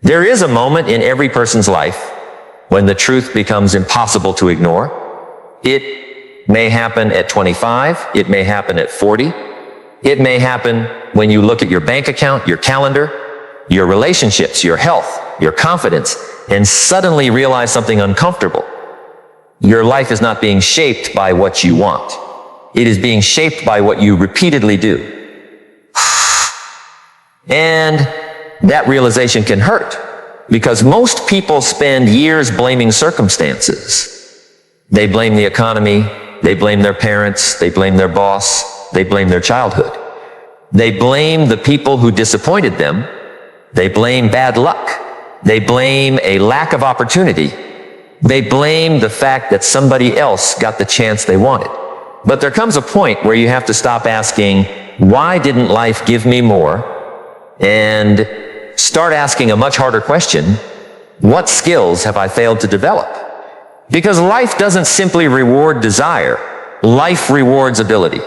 There is a moment in every person's life when the truth becomes impossible to ignore. It may happen at 25. It may happen at 40. It may happen when you look at your bank account, your calendar, your relationships, your health, your confidence, and suddenly realize something uncomfortable. Your life is not being shaped by what you want. It is being shaped by what you repeatedly do. And that realization can hurt, because most people spend years blaming circumstances. They blame the economy, they blame their parents, they blame their boss, they blame their childhood. They blame the people who disappointed them. They blame bad luck. They blame a lack of opportunity. They blame the fact that somebody else got the chance they wanted. But there comes a point where you have to stop asking, why didn't life give me more? And start asking a much harder question, what skills have I failed to develop? Because life doesn't simply reward desire. Life rewards ability.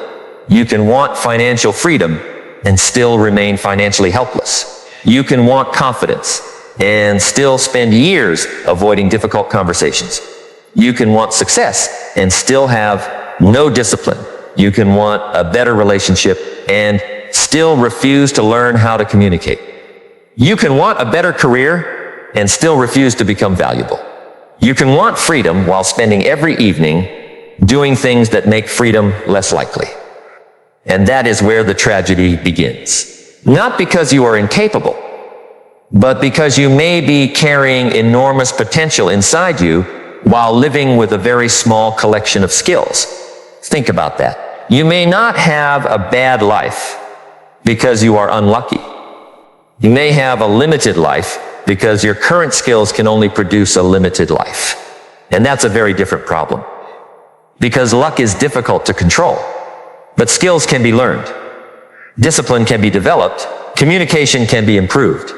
You can want financial freedom and still remain financially helpless. You can want confidence and still spend years avoiding difficult conversations. You can want success and still have no discipline. You can want a better relationship and still refuse to learn how to communicate. You can want a better career and still refuse to become valuable. You can want freedom while spending every evening doing things that make freedom less likely. And that is where the tragedy begins. Not because you are incapable, but because you may be carrying enormous potential inside you while living with a very small collection of skills. Think about that. You may not have a bad life because you are unlucky. You may have a limited life because your current skills can only produce a limited life. And that's a very different problem. Because luck is difficult to control, but skills can be learned. Discipline can be developed. Communication can be improved.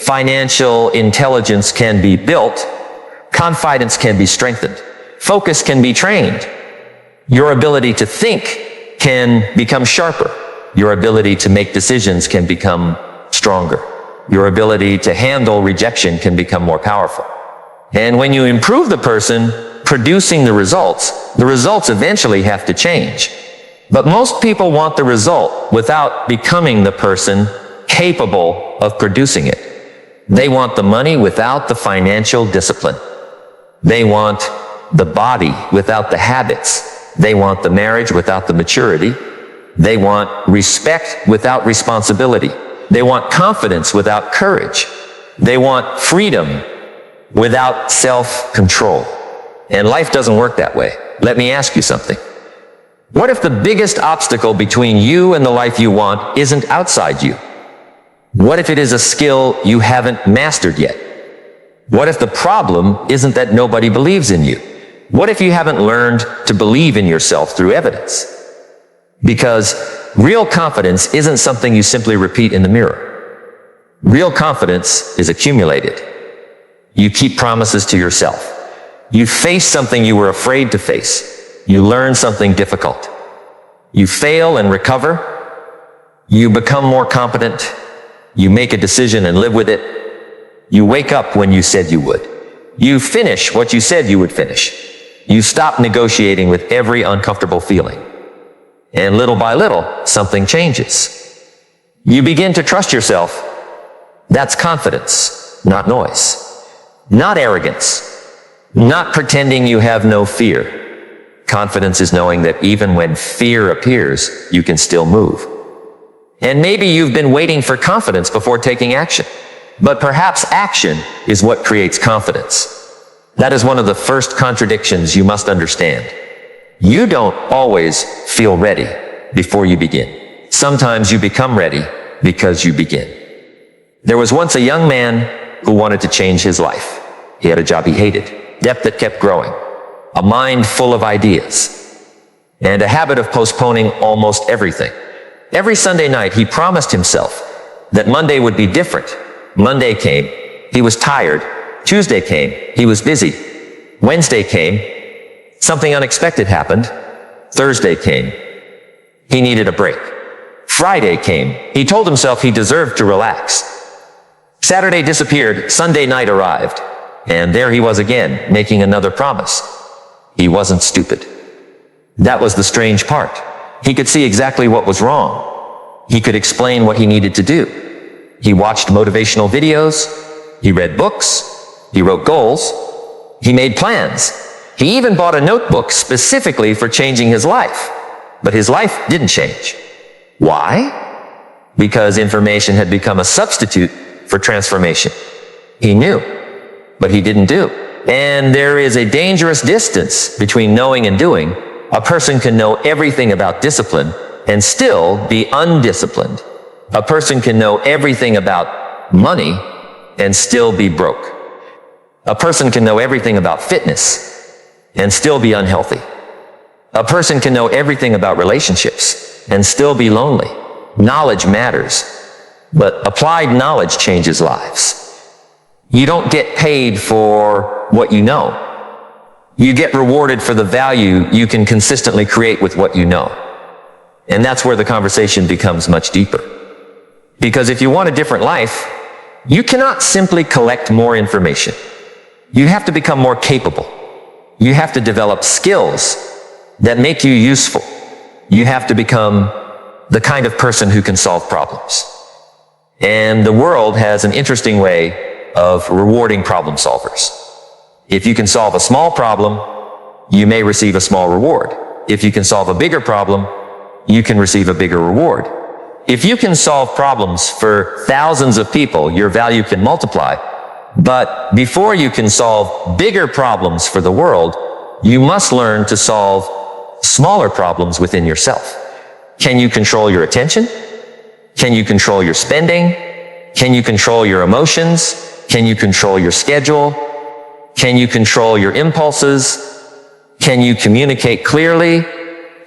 Financial intelligence can be built. Confidence can be strengthened. Focus can be trained. Your ability to think can become sharper. Your ability to make decisions can become stronger. Your ability to handle rejection can become more powerful. And when you improve the person producing the results eventually have to change. But most people want the result without becoming the person capable of producing it. They want the money without the financial discipline. They want the body without the habits. They want the marriage without the maturity. They want respect without responsibility. They want confidence without courage. They want freedom without self-control. And life doesn't work that way. Let me ask you something. What if the biggest obstacle between you and the life you want isn't outside you? What if it is a skill you haven't mastered yet? What if the problem isn't that nobody believes in you? What if you haven't learned to believe in yourself through evidence? Because real confidence isn't something you simply repeat in the mirror. Real confidence is accumulated. You keep promises to yourself. You face something you were afraid to face. You learn something difficult. You fail and recover. You become more competent. You make a decision and live with it. You wake up when you said you would. You finish what you said you would finish. You stop negotiating with every uncomfortable feeling. And little by little, something changes. You begin to trust yourself. That's confidence, not noise. Not arrogance. Not pretending you have no fear. Confidence is knowing that even when fear appears, you can still move. And maybe you've been waiting for confidence before taking action. But perhaps action is what creates confidence. That is one of the first contradictions you must understand. You don't always feel ready before you begin. Sometimes you become ready because you begin. There was once a young man who wanted to change his life. He had a job he hated, debt that kept growing, a mind full of ideas, and a habit of postponing almost everything. Every Sunday night, he promised himself that Monday would be different. Monday came, he was tired. Tuesday came, he was busy. Wednesday came, something unexpected happened. Thursday came, he needed a break. Friday came, he told himself he deserved to relax. Saturday disappeared, Sunday night arrived, and there he was again, making another promise. He wasn't stupid. That was the strange part. He could see exactly what was wrong. He could explain what he needed to do. He watched motivational videos. He read books. He wrote goals. He made plans. He even bought a notebook specifically for changing his life. But his life didn't change. Why? Because information had become a substitute for transformation. He knew, but he didn't do. And there is a dangerous distance between knowing and doing. A person can know everything about discipline and still be undisciplined. A person can know everything about money and still be broke. A person can know everything about fitness and still be unhealthy. A person can know everything about relationships and still be lonely. Knowledge matters, but applied knowledge changes lives. You don't get paid for what you know. You get rewarded for the value you can consistently create with what you know. And that's where the conversation becomes much deeper. Because if you want a different life, you cannot simply collect more information. You have to become more capable. You have to develop skills that make you useful. You have to become the kind of person who can solve problems. And the world has an interesting way of rewarding problem solvers. If you can solve a small problem, you may receive a small reward. If you can solve a bigger problem, you can receive a bigger reward. If you can solve problems for thousands of people, your value can multiply. But before you can solve bigger problems for the world, you must learn to solve smaller problems within yourself. Can you control your attention? Can you control your spending? Can you control your emotions? Can you control your schedule? Can you control your impulses? Can you communicate clearly?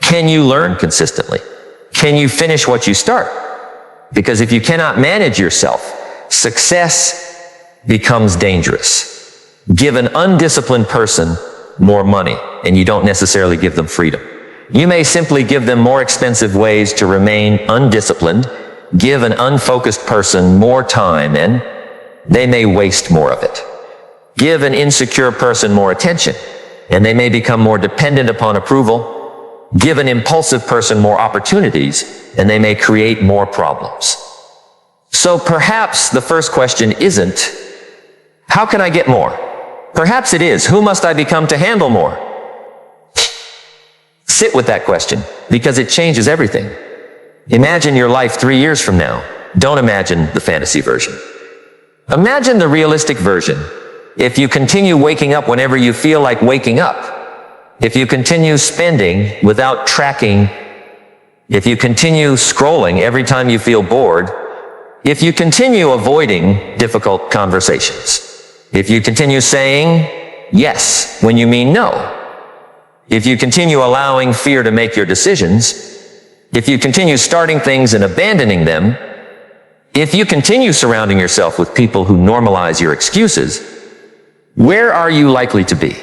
Can you learn consistently? Can you finish what you start? Because if you cannot manage yourself, success becomes dangerous. Give an undisciplined person more money, and you don't necessarily give them freedom. You may simply give them more expensive ways to remain undisciplined, give an unfocused person more time, and they may waste more of it. Give an insecure person more attention, and they may become more dependent upon approval. Give an impulsive person more opportunities, and they may create more problems. So perhaps the first question isn't, how can I get more? Perhaps it is, who must I become to handle more? Sit with that question, because it changes everything. Imagine your life 3 years from now. Don't imagine the fantasy version. Imagine the realistic version. If you continue waking up whenever you feel like waking up, if you continue spending without tracking, if you continue scrolling every time you feel bored, if you continue avoiding difficult conversations, if you continue saying yes when you mean no, if you continue allowing fear to make your decisions, if you continue starting things and abandoning them, if you continue surrounding yourself with people who normalize your excuses, where are you likely to be?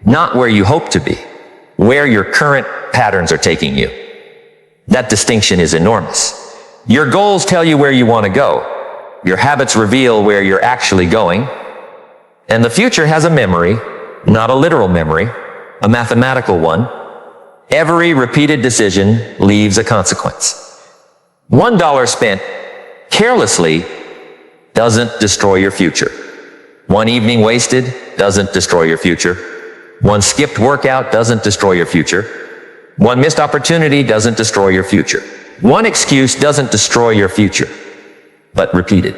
Not where you hope to be, where your current patterns are taking you. That distinction is enormous. Your goals tell you where you want to go. Your habits reveal where you're actually going. And the future has a memory, not a literal memory, a mathematical one. Every repeated decision leaves a consequence. $1 spent carelessly doesn't destroy your future. One evening wasted doesn't destroy your future. One skipped workout doesn't destroy your future. One missed opportunity doesn't destroy your future. One excuse doesn't destroy your future. But repeated.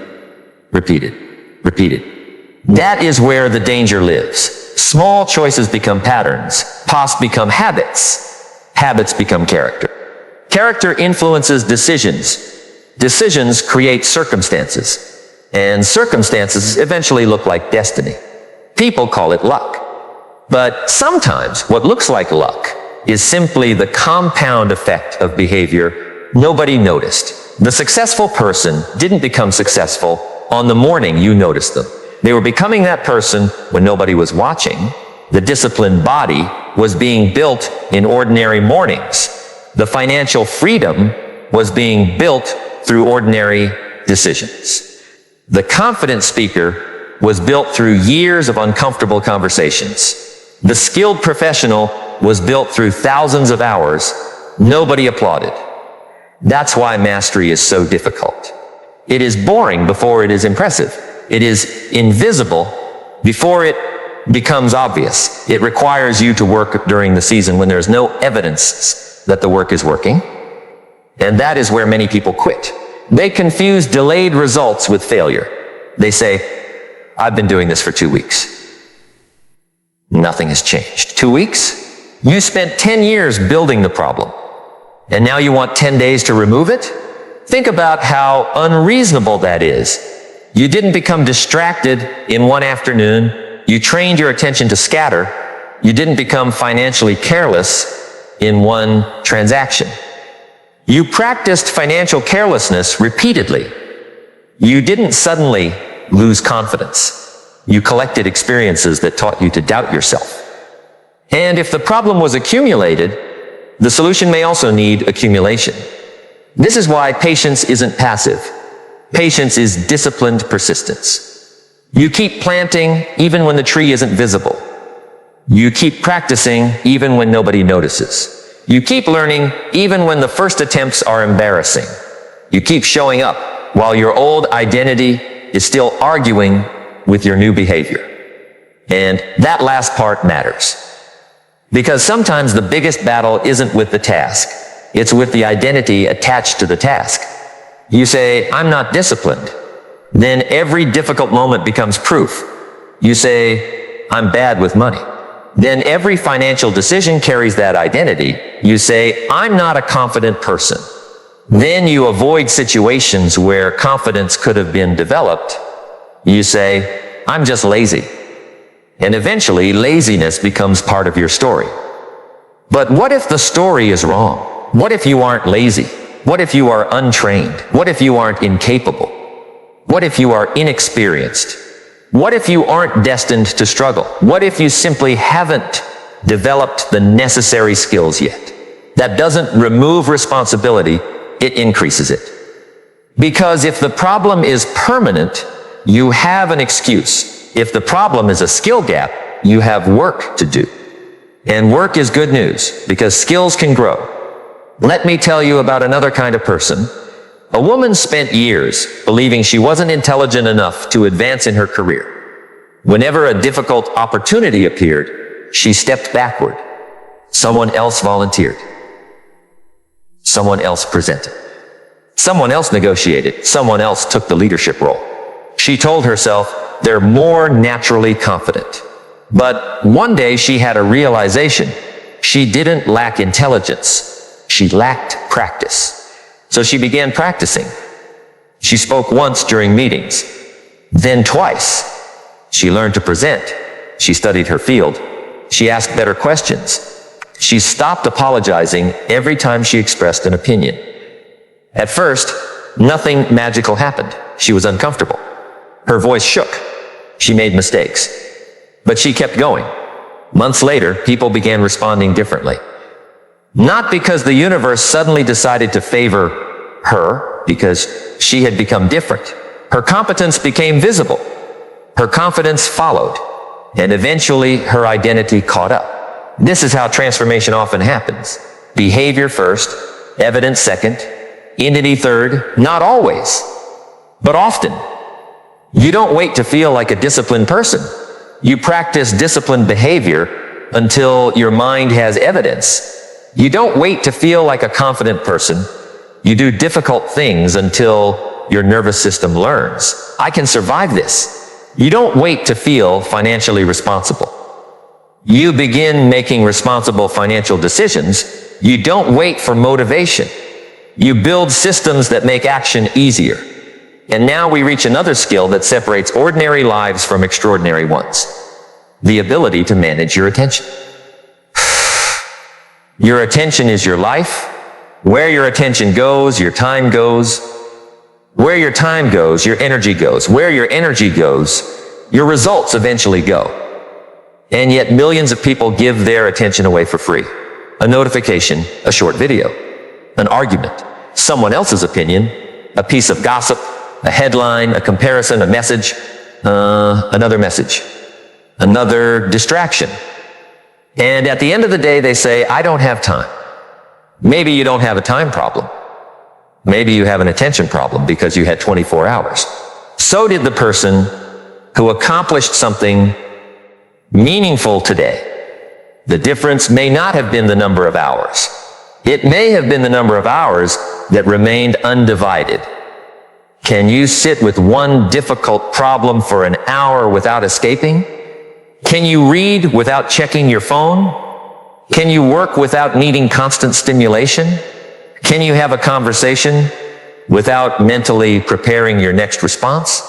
That is where the danger lives. Small choices become patterns. Past become habits. Habits become character. Character influences decisions. Decisions create circumstances. And circumstances eventually look like destiny. People call it luck. But sometimes what looks like luck is simply the compound effect of behavior nobody noticed. The successful person didn't become successful on the morning you noticed them. They were becoming that person when nobody was watching. The disciplined body was being built in ordinary mornings. The financial freedom was being built through ordinary decisions. The confident speaker was built through years of uncomfortable conversations. The skilled professional was built through thousands of hours. Nobody applauded. That's why mastery is so difficult. It is boring before it is impressive. It is invisible before it becomes obvious. It requires you to work during the season when there's no evidence that the work is working. And that is where many people quit. They confuse delayed results with failure. They say, I've been doing this for 2 weeks. Nothing has changed. 2 weeks? You spent 10 years building the problem. And now you want 10 days to remove it? Think about how unreasonable that is. You didn't become distracted in one afternoon. You trained your attention to scatter. You didn't become financially careless in one transaction. You practiced financial carelessness repeatedly. You didn't suddenly lose confidence. You collected experiences that taught you to doubt yourself. And if the problem was accumulated, the solution may also need accumulation. This is why patience isn't passive. Patience is disciplined persistence. You keep planting even when the tree isn't visible. You keep practicing even when nobody notices. You keep learning even when the first attempts are embarrassing. You keep showing up while your old identity is still arguing with your new behavior. And that last part matters. Because sometimes the biggest battle isn't with the task. It's with the identity attached to the task. You say, I'm not disciplined. Then every difficult moment becomes proof. You say, I'm bad with money. Then every financial decision carries that identity. You say, I'm not a confident person. Then you avoid situations where confidence could have been developed. You say, I'm just lazy. And eventually, laziness becomes part of your story. But what if the story is wrong? What if you aren't lazy? What if you are untrained? What if you aren't incapable? What if you are inexperienced? What if you aren't destined to struggle? What if you simply haven't developed the necessary skills yet? That doesn't remove responsibility, it increases it. Because if the problem is permanent, you have an excuse. If the problem is a skill gap, you have work to do. And work is good news, because skills can grow. Let me tell you about another kind of person. A woman spent years believing she wasn't intelligent enough to advance in her career. Whenever a difficult opportunity appeared, she stepped backward. Someone else volunteered. Someone else presented. Someone else negotiated. Someone else took the leadership role. She told herself, they're more naturally confident. But one day she had a realization. She didn't lack intelligence. She lacked practice. So she began practicing. She spoke once during meetings, then twice. She learned to present. She studied her field. She asked better questions. She stopped apologizing every time she expressed an opinion. At first, nothing magical happened. She was uncomfortable. Her voice shook. She made mistakes. But she kept going. Months later, people began responding differently. Not because the universe suddenly decided to favor her, because she had become different. Her competence became visible. Her confidence followed. And eventually, her identity caught up. This is how transformation often happens. Behavior first, evidence second, entity third, not always, but often. You don't wait to feel like a disciplined person. You practice disciplined behavior until your mind has evidence. You don't wait to feel like a confident person. You do difficult things until your nervous system learns. I can survive this. You don't wait to feel financially responsible. You begin making responsible financial decisions. You don't wait for motivation. You build systems that make action easier. And now we reach another skill that separates ordinary lives from extraordinary ones. The ability to manage your attention. Your attention is your life. Where your attention goes, your time goes. Where your time goes, your energy goes. Where your energy goes, your results eventually go. And yet millions of people give their attention away for free. A notification, a short video, an argument, someone else's opinion, a piece of gossip, a headline, a comparison, a message, another message, another distraction. And at the end of the day, they say, I don't have time. Maybe you don't have a time problem. Maybe you have an attention problem because you had 24 hours. So did the person who accomplished something meaningful today. The difference may not have been the number of hours. It may have been the number of hours that remained undivided. Can you sit with one difficult problem for an hour without escaping? Can you read without checking your phone? Can you work without needing constant stimulation? Can you have a conversation without mentally preparing your next response?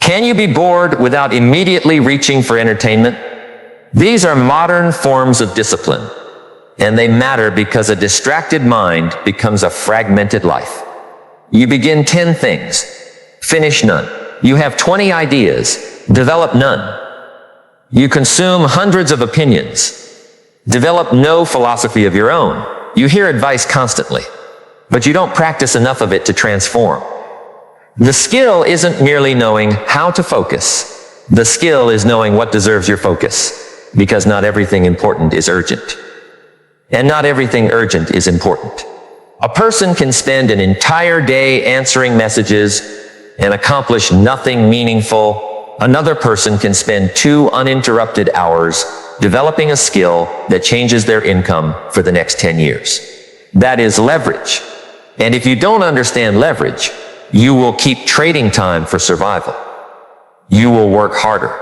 Can you be bored without immediately reaching for entertainment? These are modern forms of discipline, and they matter because a distracted mind becomes a fragmented life. You begin 10 things, finish none. You have 20 ideas, develop none. You consume hundreds of opinions, develop no philosophy of your own. You hear advice constantly, but you don't practice enough of it to transform. The skill isn't merely knowing how to focus. The skill is knowing what deserves your focus, because not everything important is urgent. And not everything urgent is important. A person can spend an entire day answering messages and accomplish nothing meaningful. Another person can spend 2 uninterrupted hours developing a skill that changes their income for the next 10 years. That is leverage. And if you don't understand leverage, you will keep trading time for survival. You will work harder,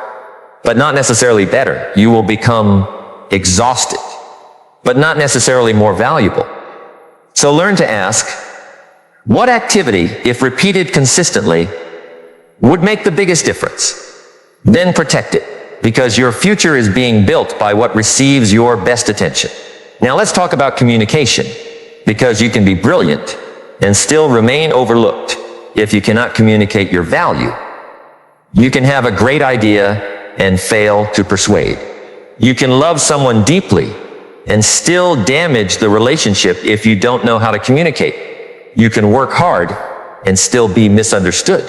but not necessarily better. You will become exhausted, but not necessarily more valuable. So learn to ask, what activity, if repeated consistently, would make the biggest difference? Then protect it, because your future is being built by what receives your best attention. Now let's talk about communication, because you can be brilliant and still remain overlooked if you cannot communicate your value. You can have a great idea and fail to persuade. You can love someone deeply and still damage the relationship if you don't know how to communicate. You can work hard and still be misunderstood.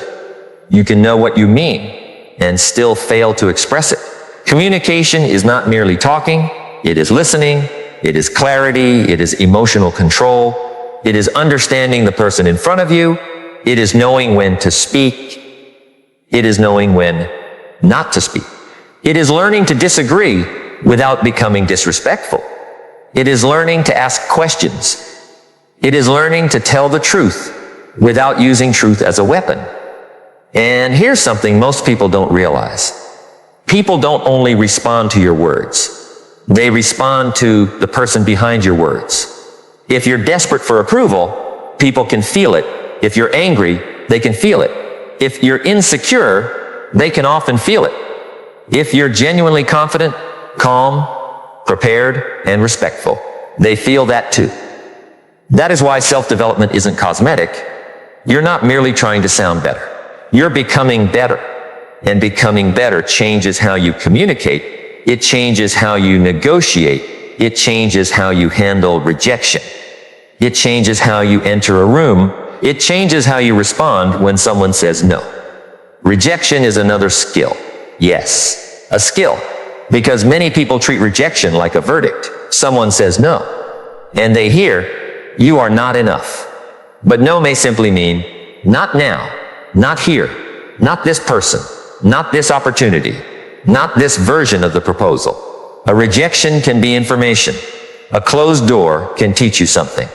You can know what you mean and still fail to express it. Communication is not merely talking, it is listening, it is clarity, it is emotional control, it is understanding the person in front of you, it is knowing when to speak, it is knowing when not to speak. It is learning to disagree without becoming disrespectful. It is learning to ask questions. It is learning to tell the truth without using truth as a weapon. And here's something most people don't realize. People don't only respond to your words. They respond to the person behind your words. If you're desperate for approval, people can feel it. If you're angry, they can feel it. If you're insecure, they can often feel it. If you're genuinely confident, calm, prepared, and respectful, they feel that too. That is why self-development isn't cosmetic. You're not merely trying to sound better. You're becoming better. And becoming better changes how you communicate. It changes how you negotiate. It changes how you handle rejection. It changes how you enter a room. It changes how you respond when someone says no. Rejection is another skill. Yes, a skill. Because many people treat rejection like a verdict. Someone says no, and they hear, you are not enough. But no may simply mean, not now, not here, not this person, not this opportunity, not this version of the proposal. A rejection can be information. A closed door can teach you something.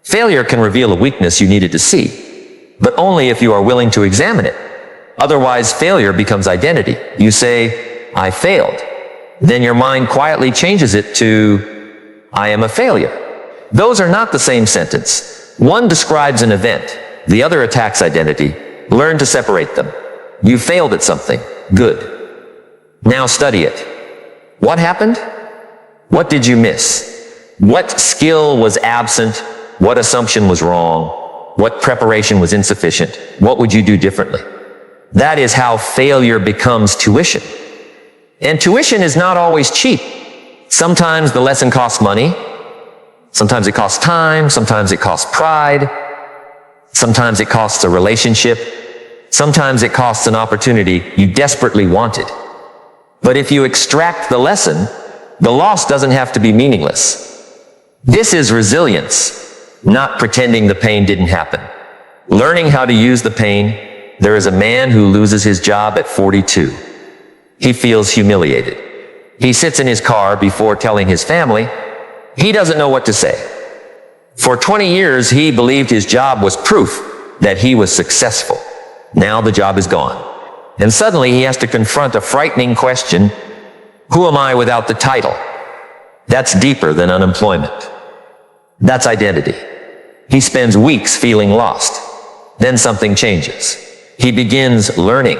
Failure can reveal a weakness you needed to see, but only if you are willing to examine it. Otherwise, failure becomes identity. You say, I failed. Then your mind quietly changes it to, I am a failure. Those are not the same sentence. One describes an event. The other attacks identity. Learn to separate them. You failed at something. Good. Now study it. What happened? What did you miss? What skill was absent? What assumption was wrong? What preparation was insufficient? What would you do differently? That is how failure becomes tuition. And tuition is not always cheap. Sometimes the lesson costs money. Sometimes it costs time. Sometimes it costs pride. Sometimes it costs a relationship. Sometimes it costs an opportunity you desperately wanted. But if you extract the lesson, the loss doesn't have to be meaningless. This is resilience, not pretending the pain didn't happen. Learning how to use the pain. There is a man who loses his job at 42. He feels humiliated. He sits in his car before telling his family. He doesn't know what to say. For 20 years, he believed his job was proof that he was successful. Now the job is gone. And suddenly he has to confront a frightening question. Who am I without the title? That's deeper than unemployment. That's identity. He spends weeks feeling lost. Then something changes. He begins learning.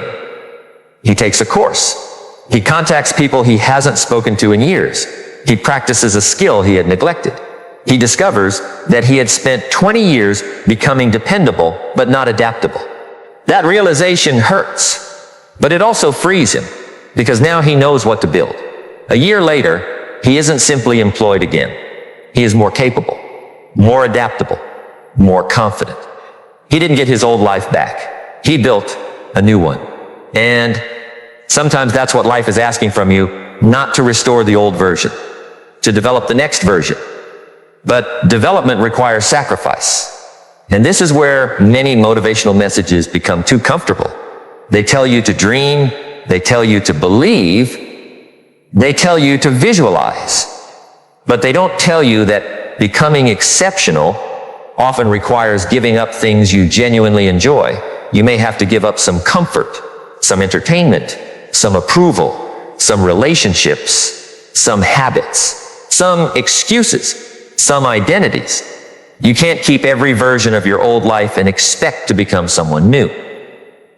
He takes a course. He contacts people he hasn't spoken to in years. He practices a skill he had neglected. He discovers that he had spent 20 years becoming dependable but not adaptable. That realization hurts, but it also frees him because now he knows what to build. A year later, he isn't simply employed again. He is more capable, more adaptable, more confident. He didn't get his old life back. He built a new one. And sometimes that's what life is asking from you, not to restore the old version, to develop the next version. But development requires sacrifice. And this is where many motivational messages become too comfortable. They tell you to dream, they tell you to believe, they tell you to visualize. But they don't tell you that becoming exceptional often requires giving up things you genuinely enjoy. You may have to give up some comfort, some entertainment, some approval, some relationships, some habits, some excuses, some identities. You can't keep every version of your old life and expect to become someone new.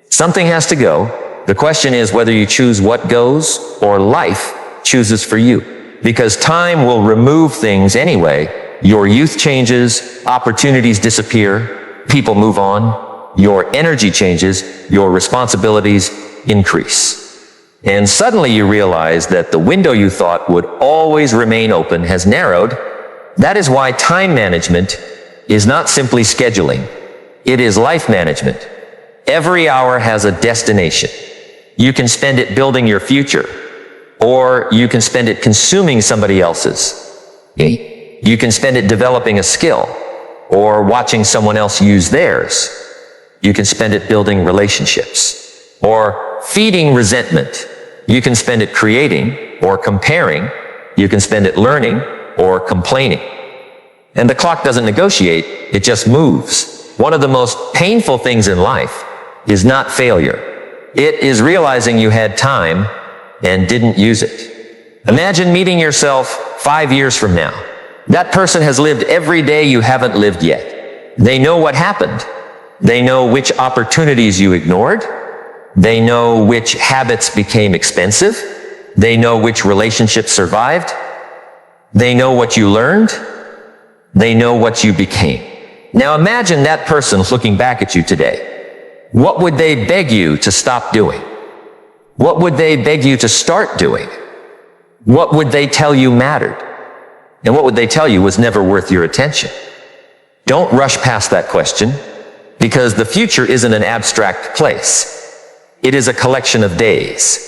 Something has to go. The question is whether you choose what goes or life chooses for you. Because time will remove things anyway. Your youth changes, opportunities disappear, people move on, your energy changes, your responsibilities increase. And suddenly you realize that the window you thought would always remain open has narrowed. That is why time management is not simply scheduling. It is life management. Every hour has a destination. You can spend it building your future, or you can spend it consuming somebody else's. You can spend it developing a skill, or watching someone else use theirs. You can spend it building relationships, or feeding resentment. You can spend it creating, or comparing. You can spend it learning, or complaining. And the clock doesn't negotiate, it just moves. One of the most painful things in life is not failure. It is realizing you had time and didn't use it. Imagine meeting yourself 5 years from now. That person has lived every day you haven't lived yet. They know what happened. They know which opportunities you ignored. They know which habits became expensive. They know which relationships survived. They know what you learned. They know what you became. Now imagine that person looking back at you today. What would they beg you to stop doing? What would they beg you to start doing? What would they tell you mattered? And what would they tell you was never worth your attention? Don't rush past that question, because the future isn't an abstract place. It is a collection of days.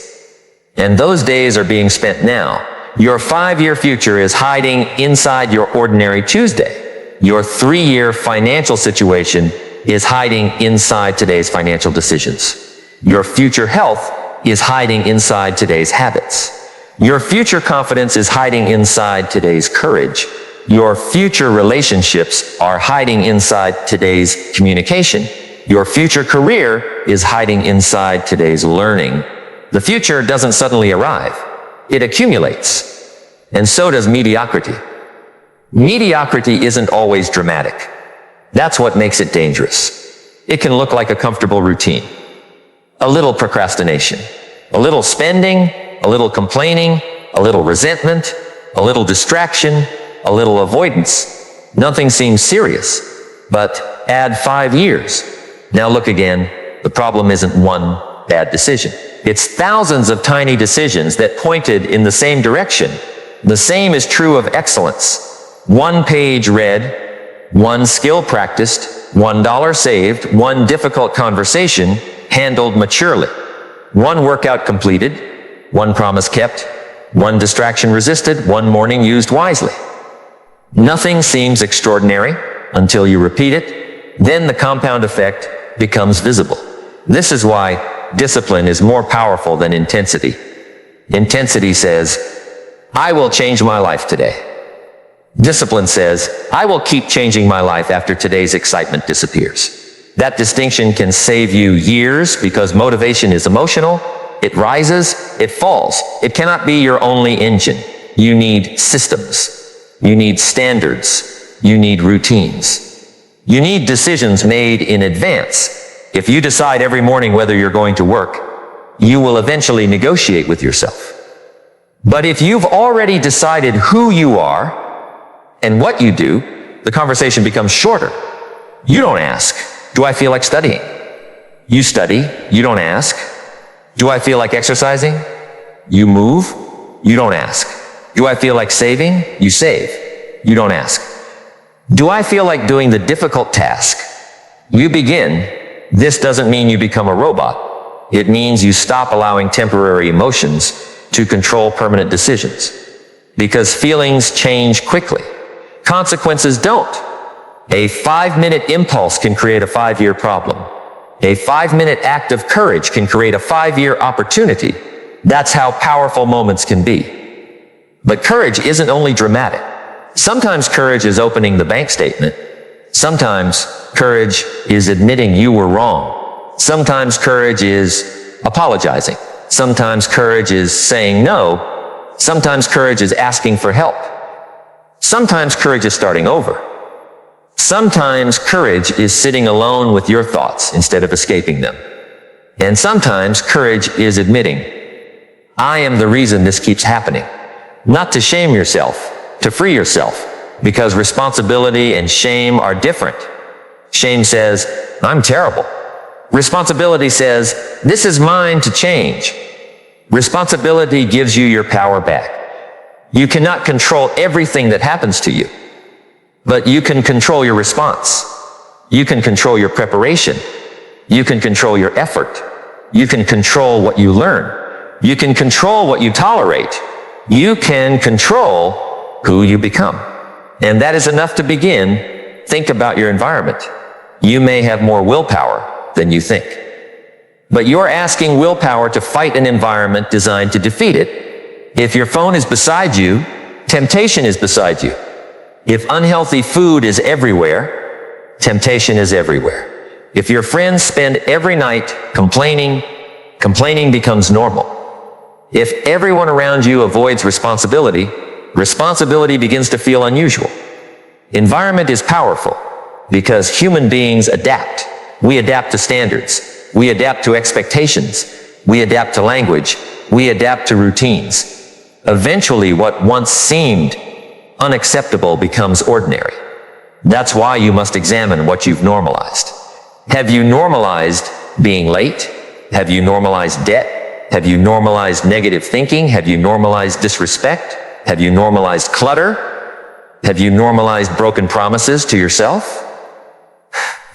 And those days are being spent now. Your 5-year future is hiding inside your ordinary Tuesday. Your 3-year financial situation is hiding inside today's financial decisions. Your future health is hiding inside today's habits. Your future confidence is hiding inside today's courage. Your future relationships are hiding inside today's communication. Your future career is hiding inside today's learning. The future doesn't suddenly arrive. It accumulates. And so does mediocrity. Mediocrity isn't always dramatic. That's what makes it dangerous. It can look like a comfortable routine. A little procrastination. A little spending. A little complaining, a little resentment, a little distraction, a little avoidance. Nothing seems serious, but add 5 years. Now look again, the problem isn't one bad decision. It's thousands of tiny decisions that pointed in the same direction. The same is true of excellence. 1 page read, 1 skill practiced, $1 saved, 1 difficult conversation, handled maturely. One workout completed, one promise kept, one distraction resisted, one morning used wisely. Nothing seems extraordinary until you repeat it. Then the compound effect becomes visible. This is why discipline is more powerful than intensity. Intensity says, I will change my life today. Discipline says, I will keep changing my life after today's excitement disappears. That distinction can save you years because motivation is emotional. It rises, it falls. It cannot be your only engine. You need systems. You need standards. You need routines. You need decisions made in advance. If you decide every morning whether you're going to work, you will eventually negotiate with yourself. But if you've already decided who you are and what you do, the conversation becomes shorter. You don't ask, do I feel like studying? You study, you don't ask. Do I feel like exercising? You move, you don't ask. Do I feel like saving? You save, you don't ask. Do I feel like doing the difficult task? You begin. This doesn't mean you become a robot. It means you stop allowing temporary emotions to control permanent decisions. Because feelings change quickly. Consequences don't. A 5-minute impulse can create a 5-year problem. A 5-minute act of courage can create a 5-year opportunity. That's how powerful moments can be. But courage isn't only dramatic. Sometimes courage is opening the bank statement. Sometimes courage is admitting you were wrong. Sometimes courage is apologizing. Sometimes courage is saying no. Sometimes courage is asking for help. Sometimes courage is starting over. Sometimes courage is sitting alone with your thoughts instead of escaping them. And sometimes courage is admitting, I am the reason this keeps happening. Not to shame yourself, to free yourself, because responsibility and shame are different. Shame says, I'm terrible. Responsibility says, this is mine to change. Responsibility gives you your power back. You cannot control everything that happens to you, but you can control your response. You can control your preparation. You can control your effort. You can control what you learn. You can control what you tolerate. You can control who you become. And that is enough to begin. Think about your environment. You may have more willpower than you think. But you're asking willpower to fight an environment designed to defeat it. If your phone is beside you, temptation is beside you. If unhealthy food is everywhere, temptation is everywhere. If your friends spend every night complaining becomes normal. If everyone around you avoids responsibility, responsibility begins to feel unusual. Environment is powerful because human beings adapt. We adapt to standards. We adapt to expectations. We adapt to language. We adapt to routines. Eventually, what once seemed unacceptable becomes ordinary. That's why you must examine what you've normalized. Have you normalized being late? Have you normalized debt? Have you normalized negative thinking? Have you normalized disrespect? Have you normalized clutter? Have you normalized broken promises to yourself?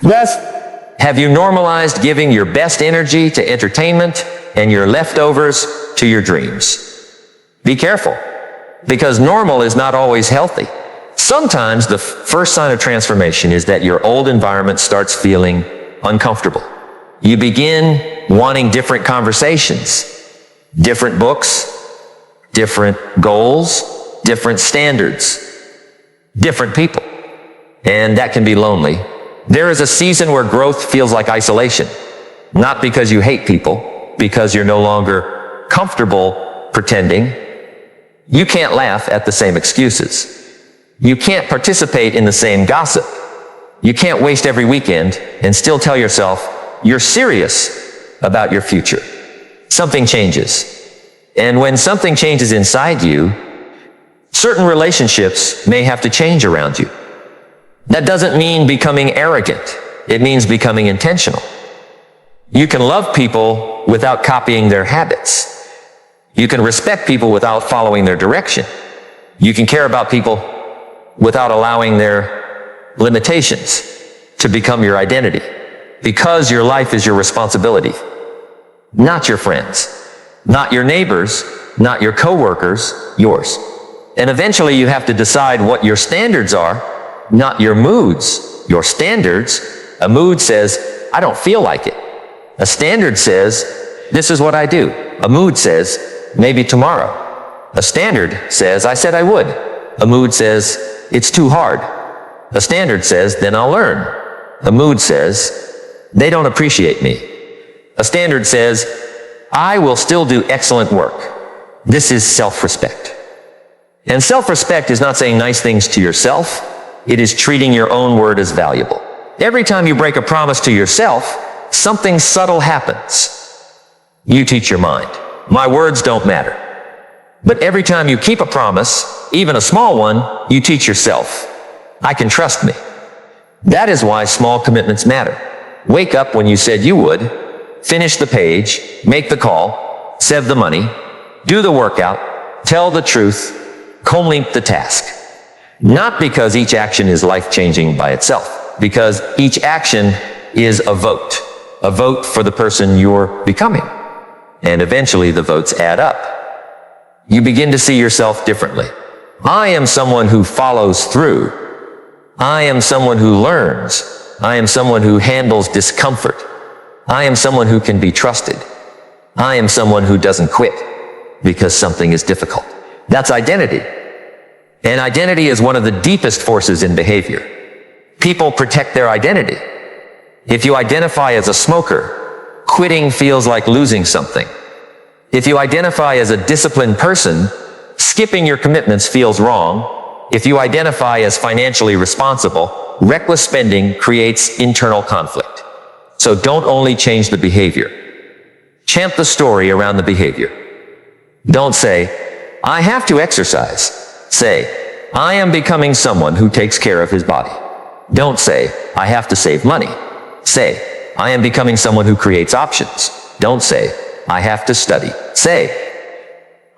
Yes. Have you normalized giving your best energy to entertainment and your leftovers to your dreams? Be careful, because normal is not always healthy. Sometimes the first sign of transformation is that your old environment starts feeling uncomfortable. You begin wanting different conversations, different books, different goals, different standards, different people. And that can be lonely. There is a season where growth feels like isolation, not because you hate people, because you're no longer comfortable pretending. You can't laugh at the same excuses. You can't participate in the same gossip. You can't waste every weekend and still tell yourself you're serious about your future. Something changes. And when something changes inside you, certain relationships may have to change around you. That doesn't mean becoming arrogant. It means becoming intentional. You can love people without copying their habits. You can respect people without following their direction. You can care about people without allowing their limitations to become your identity. because your life is your responsibility, not your friends, not your neighbors, not your coworkers, yours. And eventually you have to decide what your standards are, not your moods. Your standards, a mood says, I don't feel like it. A standard says, this is what I do. A mood says, maybe tomorrow. A standard says, I said I would. A mood says, it's too hard. A standard says, then I'll learn. A mood says, they don't appreciate me. A standard says, I will still do excellent work. This is self-respect. And self-respect is not saying nice things to yourself. It is treating your own word as valuable. Every time you break a promise to yourself, something subtle happens. You teach your mind, my words don't matter. But every time you keep a promise, even a small one, you teach yourself, I can trust me. That is why small commitments matter. Wake up when you said you would, finish the page, make the call, save the money, do the workout, tell the truth, complete the task. Not because each action is life-changing by itself, because each action is a vote for the person you're becoming. And eventually the votes add up. You begin to see yourself differently. I am someone who follows through. I am someone who learns. I am someone who handles discomfort. I am someone who can be trusted. I am someone who doesn't quit because something is difficult. That's identity. And identity is one of the deepest forces in behavior. People protect their identity. If you identify as a smoker, quitting feels like losing something. If you identify as a disciplined person, skipping your commitments feels wrong. If you identify as financially responsible, reckless spending creates internal conflict. So don't only change the behavior. Chant the story around the behavior. Don't say, I have to exercise. Say, I am becoming someone who takes care of his body. Don't say, I have to save money. Say, I am becoming someone who creates options. Don't say, I have to study. Say,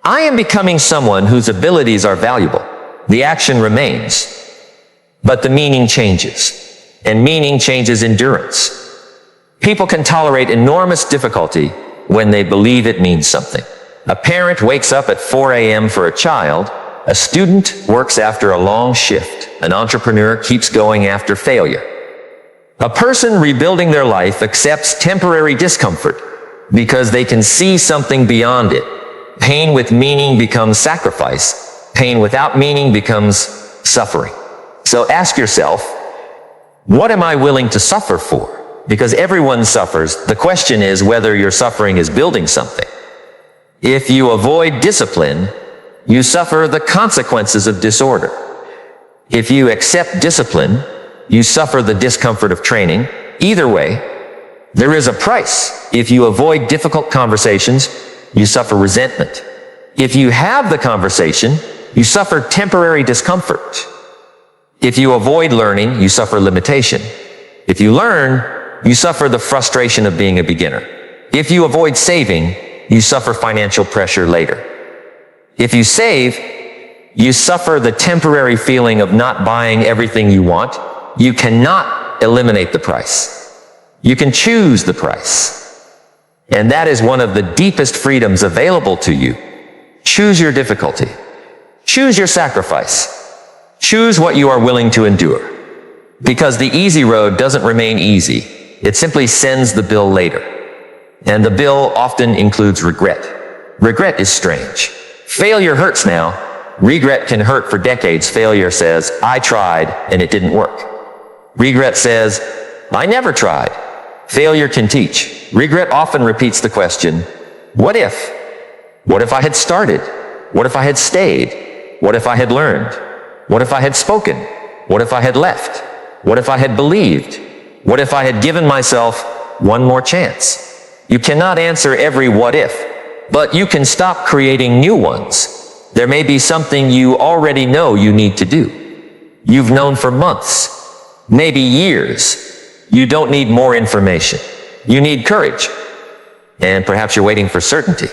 I am becoming someone whose abilities are valuable. The action remains, but the meaning changes. And meaning changes endurance. People can tolerate enormous difficulty when they believe it means something. A parent wakes up at 4 a.m. for a child. A student works after a long shift. An entrepreneur keeps going after failure. A person rebuilding their life accepts temporary discomfort because they can see something beyond it. Pain with meaning becomes sacrifice. Pain without meaning becomes suffering. So ask yourself, what am I willing to suffer for? Because everyone suffers. The question is whether your suffering is building something. If you avoid discipline, you suffer the consequences of disorder. If you accept discipline, you suffer the discomfort of training. Either way, there is a price. If you avoid difficult conversations, you suffer resentment. If you have the conversation, you suffer temporary discomfort. If you avoid learning, you suffer limitation. If you learn, you suffer the frustration of being a beginner. If you avoid saving, you suffer financial pressure later. If you save, you suffer the temporary feeling of not buying everything you want. You cannot eliminate the price. You can choose the price. And that is one of the deepest freedoms available to you. Choose your difficulty. Choose your sacrifice. Choose what you are willing to endure. Because the easy road doesn't remain easy. It simply sends the bill later. And the bill often includes regret. Regret is strange. Failure hurts now. Regret can hurt for decades. Failure says, I tried and it didn't work. Regret says, I never tried. Failure can teach. Regret often repeats the question, what if? What if I had started? What if I had stayed? What if I had learned? What if I had spoken? What if I had left? What if I had believed? What if I had given myself one more chance? You cannot answer every what if, but you can stop creating new ones. There may be something you already know you need to do. You've known for months, maybe years. You don't need more information. You need courage. And perhaps you're waiting for certainty.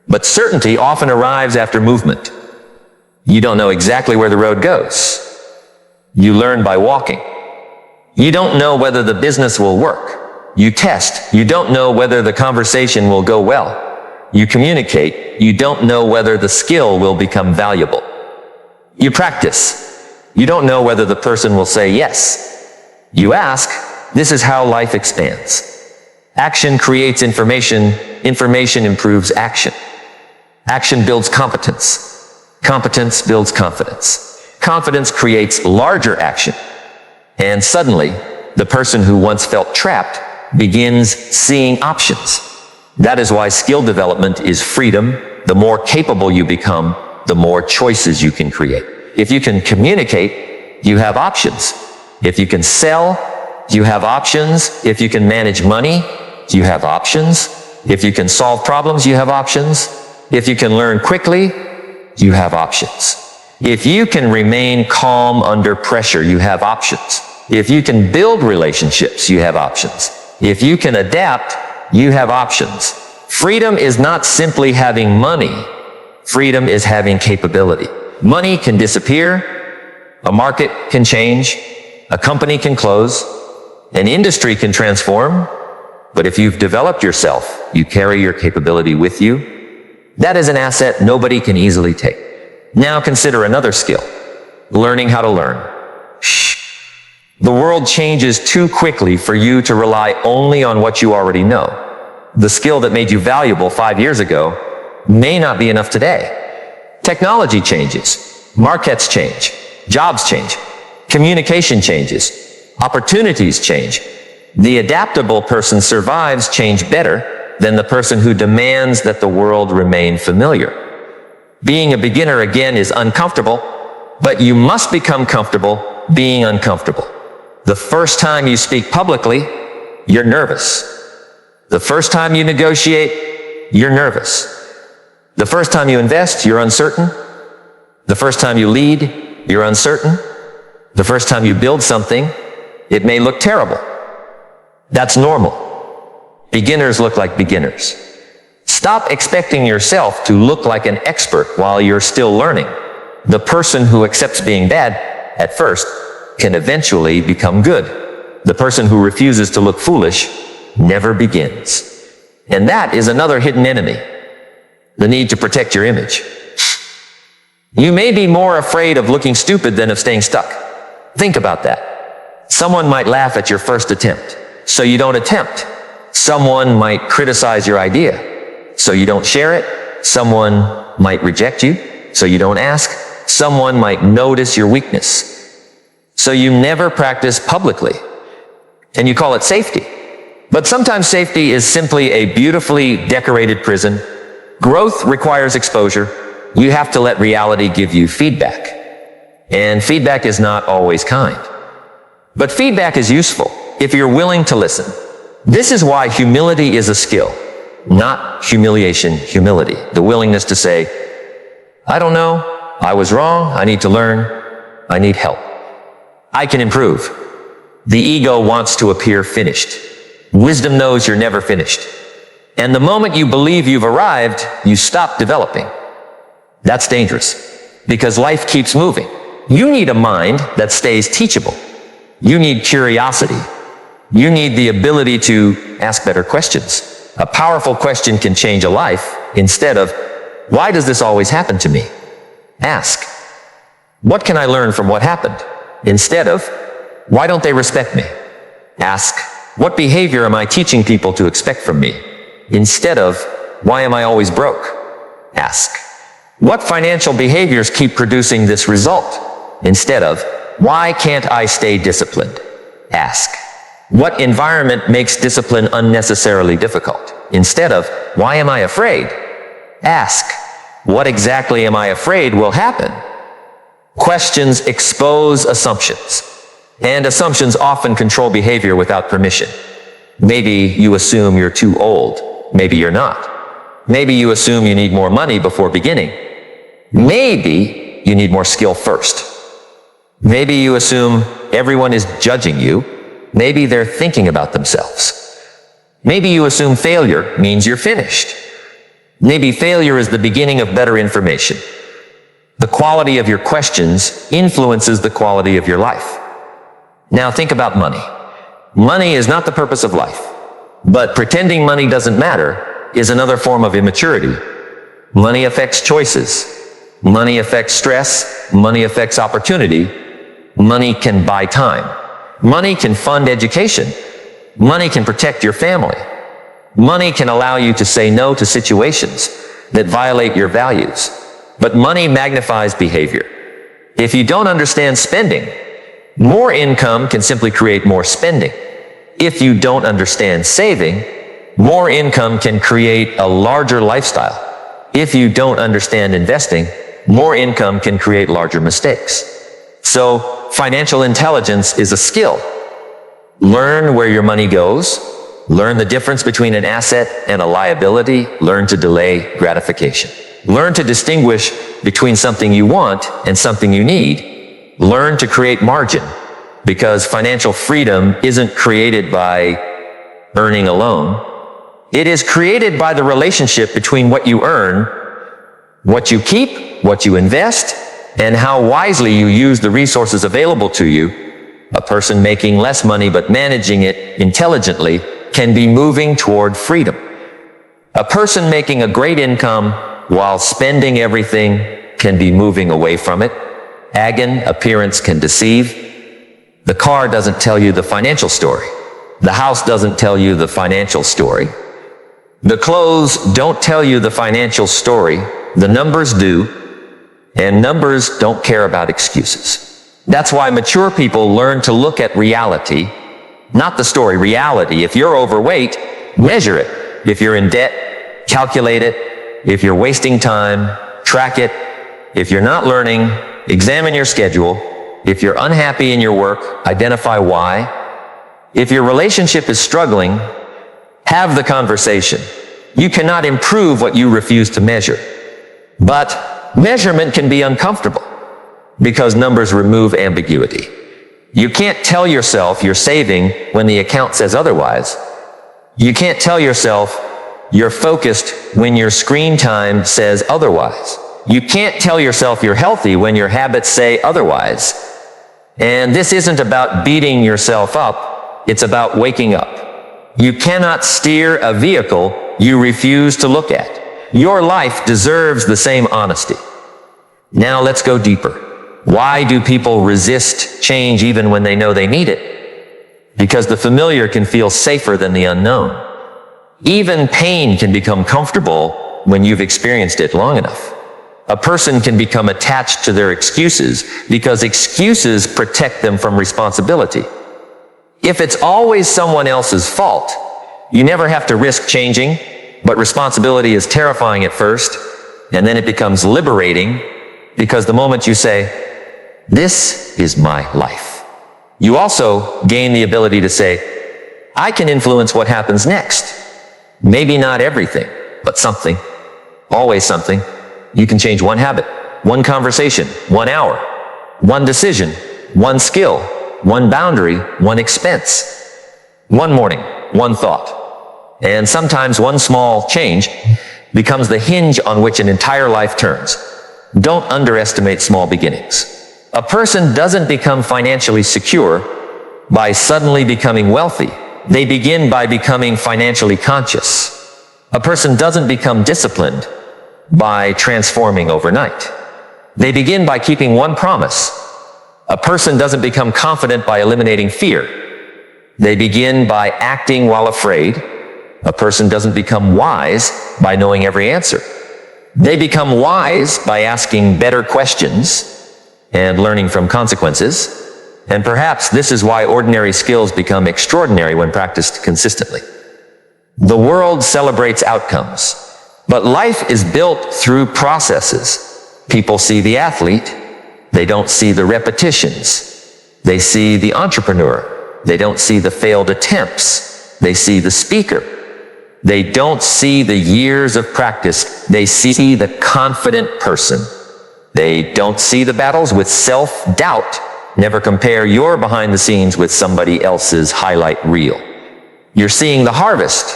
But certainty often arrives after movement. You don't know exactly where the road goes. You learn by walking. You don't know whether the business will work. You test. You don't know whether the conversation will go well. You communicate. You don't know whether the skill will become valuable. You practice. You don't know whether the person will say yes. You ask. This is how life expands. Action creates information. Information improves action. Action builds competence. Competence builds confidence. Confidence creates larger action. And suddenly, the person who once felt trapped begins seeing options. That is why skill development is freedom. The more capable you become, the more choices you can create. If you can communicate, you have options. If you can sell, you have options. If you can manage money, you have options. If you can solve problems, you have options. If you can learn quickly, you have options. If you can remain calm under pressure, you have options. If you can build relationships, you have options. If you can adapt, you have options. Freedom is not simply having money. Freedom is having capability. Money can disappear. A market can change. A company can close. An industry can transform. But if you've developed yourself, you carry your capability with you. That is an asset nobody can easily take. Now consider another skill. Learning how to learn. The world changes too quickly for you to rely only on what you already know. The skill that made you valuable 5 years ago may not be enough today. Technology changes. Markets change. Jobs change. Communication changes. Opportunities change. The adaptable person survives change better than the person who demands that the world remain familiar. Being a beginner again is uncomfortable, but you must become comfortable being uncomfortable. The first time you speak publicly, you're nervous. The first time you negotiate, you're nervous. The first time you invest, you're uncertain. The first time you lead, you're uncertain. The first time you build something, it may look terrible. That's normal. Beginners look like beginners. Stop expecting yourself to look like an expert while you're still learning. The person who accepts being bad at first can eventually become good. The person who refuses to look foolish never begins. And that is another hidden enemy, the need to protect your image. You may be more afraid of looking stupid than of staying stuck. Think about that. Someone might laugh at your first attempt, so you don't attempt. Someone might criticize your idea, so you don't share it. Someone might reject you, so you don't ask. Someone might notice your weakness, so you never practice publicly. And you call it safety. But sometimes safety is simply a beautifully decorated prison. Growth requires exposure. You have to let reality give you feedback. And feedback is not always kind. But feedback is useful if you're willing to listen. This is why humility is a skill, not humiliation, humility. The willingness to say, I don't know, I was wrong, I need to learn, I need help. I can improve. The ego wants to appear finished. Wisdom knows you're never finished. And the moment you believe you've arrived, you stop developing. That's dangerous, because life keeps moving. You need a mind that stays teachable. You need curiosity. You need the ability to ask better questions. A powerful question can change a life. Instead of, why does this always happen to me? Ask, what can I learn from what happened? Instead of, why don't they respect me? Ask, what behavior am I teaching people to expect from me? Instead of, why am I always broke? Ask, what financial behaviors keep producing this result? Instead of, why can't I stay disciplined? Ask, what environment makes discipline unnecessarily difficult? Instead of, why am I afraid? Ask, what exactly am I afraid will happen? Questions expose assumptions, and assumptions often control behavior without permission. Maybe you assume you're too old. Maybe you're not. Maybe you assume you need more money before beginning. Maybe you need more skill first. Maybe you assume everyone is judging you. Maybe they're thinking about themselves. Maybe you assume failure means you're finished. Maybe failure is the beginning of better information. The quality of your questions influences the quality of your life. Now think about money. Money is not the purpose of life, but pretending money doesn't matter is another form of immaturity. Money affects choices. Money affects stress. Money affects opportunity. Money can buy time. Money can fund education. Money can protect your family. Money can allow you to say no to situations that violate your values. But money magnifies behavior. If you don't understand spending, more income can simply create more spending. If you don't understand saving, more income can create a larger lifestyle. If you don't understand investing, more income can create larger mistakes. So, financial intelligence is a skill. Learn where your money goes. Learn the difference between an asset and a liability. Learn to delay gratification. Learn to distinguish between something you want and something you need. Learn to create margin, because financial freedom isn't created by earning alone. It is created by the relationship between what you earn, what you keep, what you invest, and how wisely you use the resources available to you. A person making less money but managing it intelligently can be moving toward freedom. A person making a great income while spending everything can be moving away from it. Appearance can deceive. The car doesn't tell you the financial story. The house doesn't tell you the financial story. The clothes don't tell you the financial story. The numbers do. And numbers don't care about excuses. That's why mature people learn to look at reality, not the story, reality. If you're overweight, measure it. If you're in debt, calculate it. If you're wasting time, track it. If you're not learning, examine your schedule. If you're unhappy in your work, identify why. If your relationship is struggling, have the conversation. You cannot improve what you refuse to measure. But measurement can be uncomfortable because numbers remove ambiguity. You can't tell yourself you're saving when the account says otherwise. You can't tell yourself you're focused when your screen time says otherwise. You can't tell yourself you're healthy when your habits say otherwise. And this isn't about beating yourself up. It's about waking up. You cannot steer a vehicle you refuse to look at. Your life deserves the same honesty. Now let's go deeper. Why do people resist change even when they know they need it? Because the familiar can feel safer than the unknown. Even pain can become comfortable when you've experienced it long enough. A person can become attached to their excuses because excuses protect them from responsibility. If it's always someone else's fault, you never have to risk changing, but responsibility is terrifying at first, and then it becomes liberating because the moment you say, "This is my life," you also gain the ability to say, "I can influence what happens next." Maybe not everything, but something. Always something. You can change one habit, one conversation, 1 hour, one decision, one skill, one boundary, one expense, one morning, one thought. And sometimes one small change becomes the hinge on which an entire life turns. Don't underestimate small beginnings. A person doesn't become financially secure by suddenly becoming wealthy. They begin by becoming financially conscious. A person doesn't become disciplined by transforming overnight. They begin by keeping one promise. A person doesn't become confident by eliminating fear. They begin by acting while afraid. A person doesn't become wise by knowing every answer. They become wise by asking better questions and learning from consequences. And perhaps this is why ordinary skills become extraordinary when practiced consistently. The world celebrates outcomes, but life is built through processes. People see the athlete. They don't see the repetitions. They see the entrepreneur. They don't see the failed attempts. They see the speaker. They don't see the years of practice. They see the confident person. They don't see the battles with self-doubt. Never compare your behind the scenes with somebody else's highlight reel. You're seeing the harvest.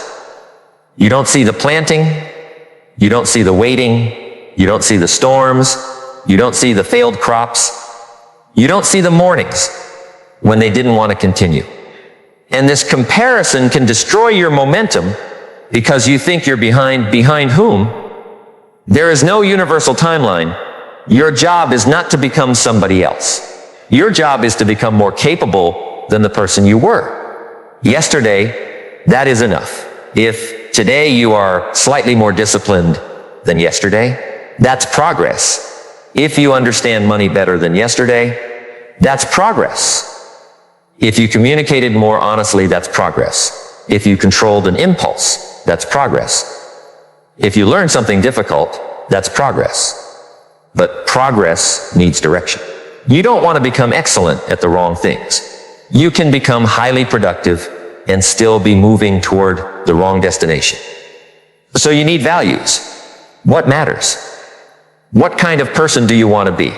You don't see the planting. You don't see the waiting. You don't see the storms. You don't see the failed crops. You don't see the mornings. when they didn't want to continue. And this comparison can destroy your momentum because you think you're behind. Behind whom? There is no universal timeline. Your job is not to become somebody else. Your job is to become more capable than the person you were yesterday. That is enough. If today you are slightly more disciplined than yesterday, that's progress. If you understand money better than yesterday, that's progress. If you communicated more honestly, that's progress. If you controlled an impulse, that's progress. If you learned something difficult, that's progress. But progress needs direction. You don't want to become excellent at the wrong things. You can become highly productive and still be moving toward the wrong destination. So you need values. What matters? What kind of person do you want to be?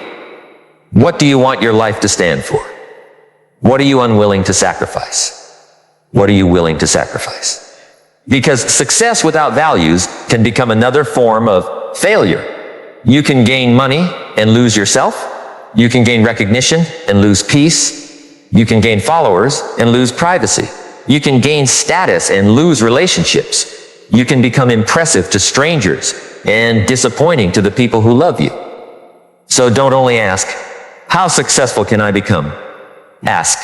What do you want your life to stand for? What are you unwilling to sacrifice? What are you willing to sacrifice? Because success without values can become another form of failure. You can gain money and lose yourself. You can gain recognition and lose peace. You can gain followers and lose privacy. You can gain status and lose relationships. You can become impressive to strangers and disappointing to the people who love you. So don't only ask, how successful can I become? Ask,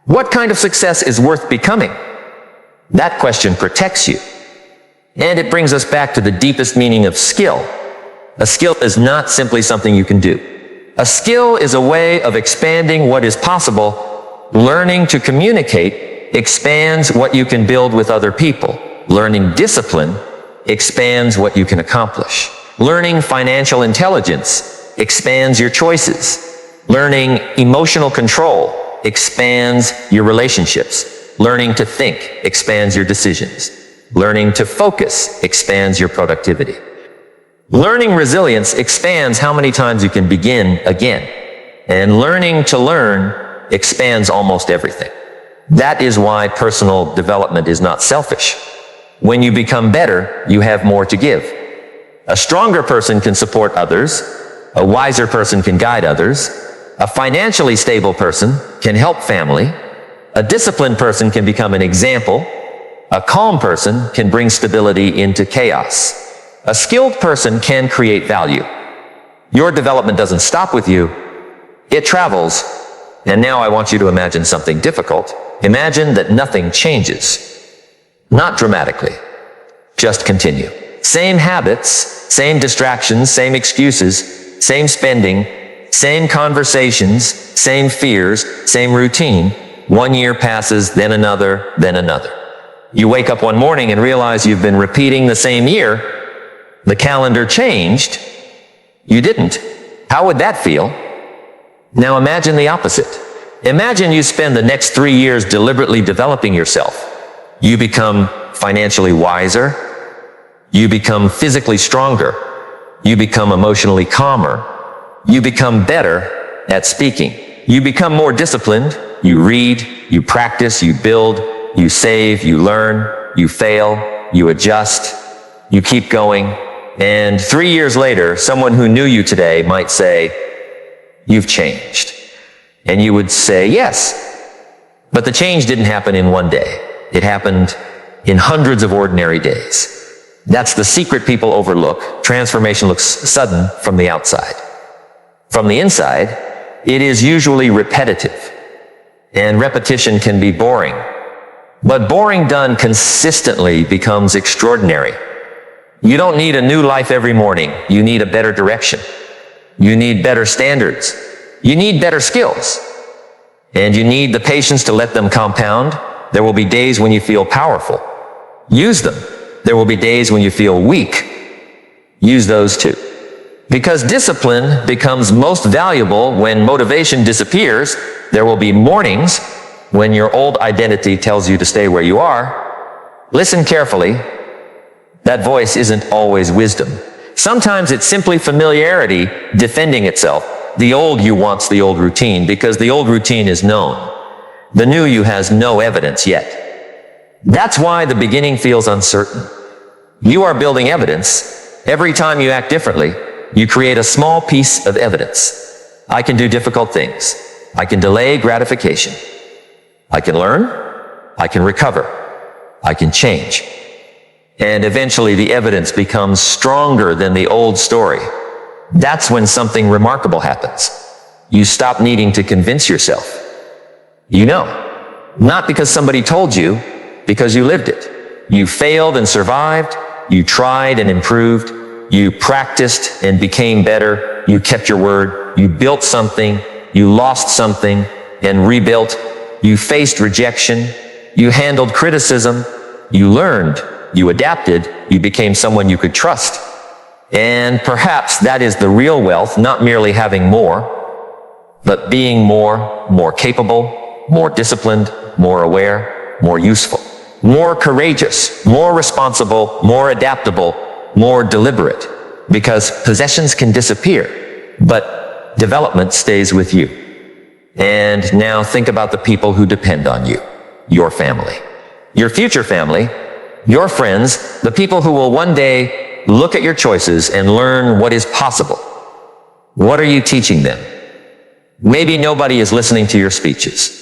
what kind of success is worth becoming? That question protects you. And it brings us back to the deepest meaning of skill. A skill is not simply something you can do. A skill is a way of expanding what is possible. Learning to communicate expands what you can build with other people. Learning discipline expands what you can accomplish. Learning financial intelligence expands your choices. Learning emotional control expands your relationships. Learning to think expands your decisions. Learning to focus expands your productivity. Learning resilience expands how many times you can begin again. And learning to learn expands almost everything. That is why personal development is not selfish. When you become better, you have more to give. A stronger person can support others. A wiser person can guide others. A financially stable person can help family. A disciplined person can become an example. A calm person can bring stability into chaos. A skilled person can create value. Your development doesn't stop with you. It travels. And now I want you to imagine something difficult. Imagine that nothing changes. Not dramatically. Just continue. Same habits, same distractions, same excuses, same spending, same conversations, same fears, same routine. 1 year passes, then another, then another. You wake up one morning and realize you've been repeating the same year. The calendar changed. You didn't. How would that feel? Now imagine the opposite. Imagine you spend the next 3 years deliberately developing yourself. You become financially wiser. You become physically stronger. You become emotionally calmer. You become better at speaking. You become more disciplined. You read, you practice, you build, you save, you learn, you fail, you adjust, you keep going. And 3 years later, someone who knew you today might say, you've changed. And you would say, yes. But the change didn't happen in one day. It happened in hundreds of ordinary days. That's the secret people overlook. Transformation looks sudden from the outside. From the inside, it is usually repetitive. And repetition can be boring. But boring done consistently becomes extraordinary. You don't need a new life every morning. You need a better direction. You need better standards. You need better skills. And you need the patience to let them compound. There will be days when you feel powerful. Use them. There will be days when you feel weak. Use those too. Because discipline becomes most valuable when motivation disappears. There will be mornings when your old identity tells you to stay where you are. Listen carefully. That voice isn't always wisdom. Sometimes it's simply familiarity defending itself. The old you wants the old routine because the old routine is known. The new you has no evidence yet. That's why the beginning feels uncertain. You are building evidence. Every time you act differently, you create a small piece of evidence. I can do difficult things. I can delay gratification. I can learn. I can recover. I can change. And eventually the evidence becomes stronger than the old story. That's when something remarkable happens. You stop needing to convince yourself. You know. Not because somebody told you, because you lived it. You failed and survived. You tried and improved. You practiced and became better. You kept your word. You built something. You lost something and rebuilt. You faced rejection. You handled criticism. You learned. You adapted. You became someone you could trust. And perhaps that is the real wealth, not merely having more, but being more capable, more disciplined, more aware, more useful, more courageous, more responsible, more adaptable, more deliberate. Because possessions can disappear, but development stays with you. And now think about the people who depend on you. Your family. Your future family. Your friends. The people who will one day look at your choices and learn what is possible. What are you teaching them? Maybe nobody is listening to your speeches.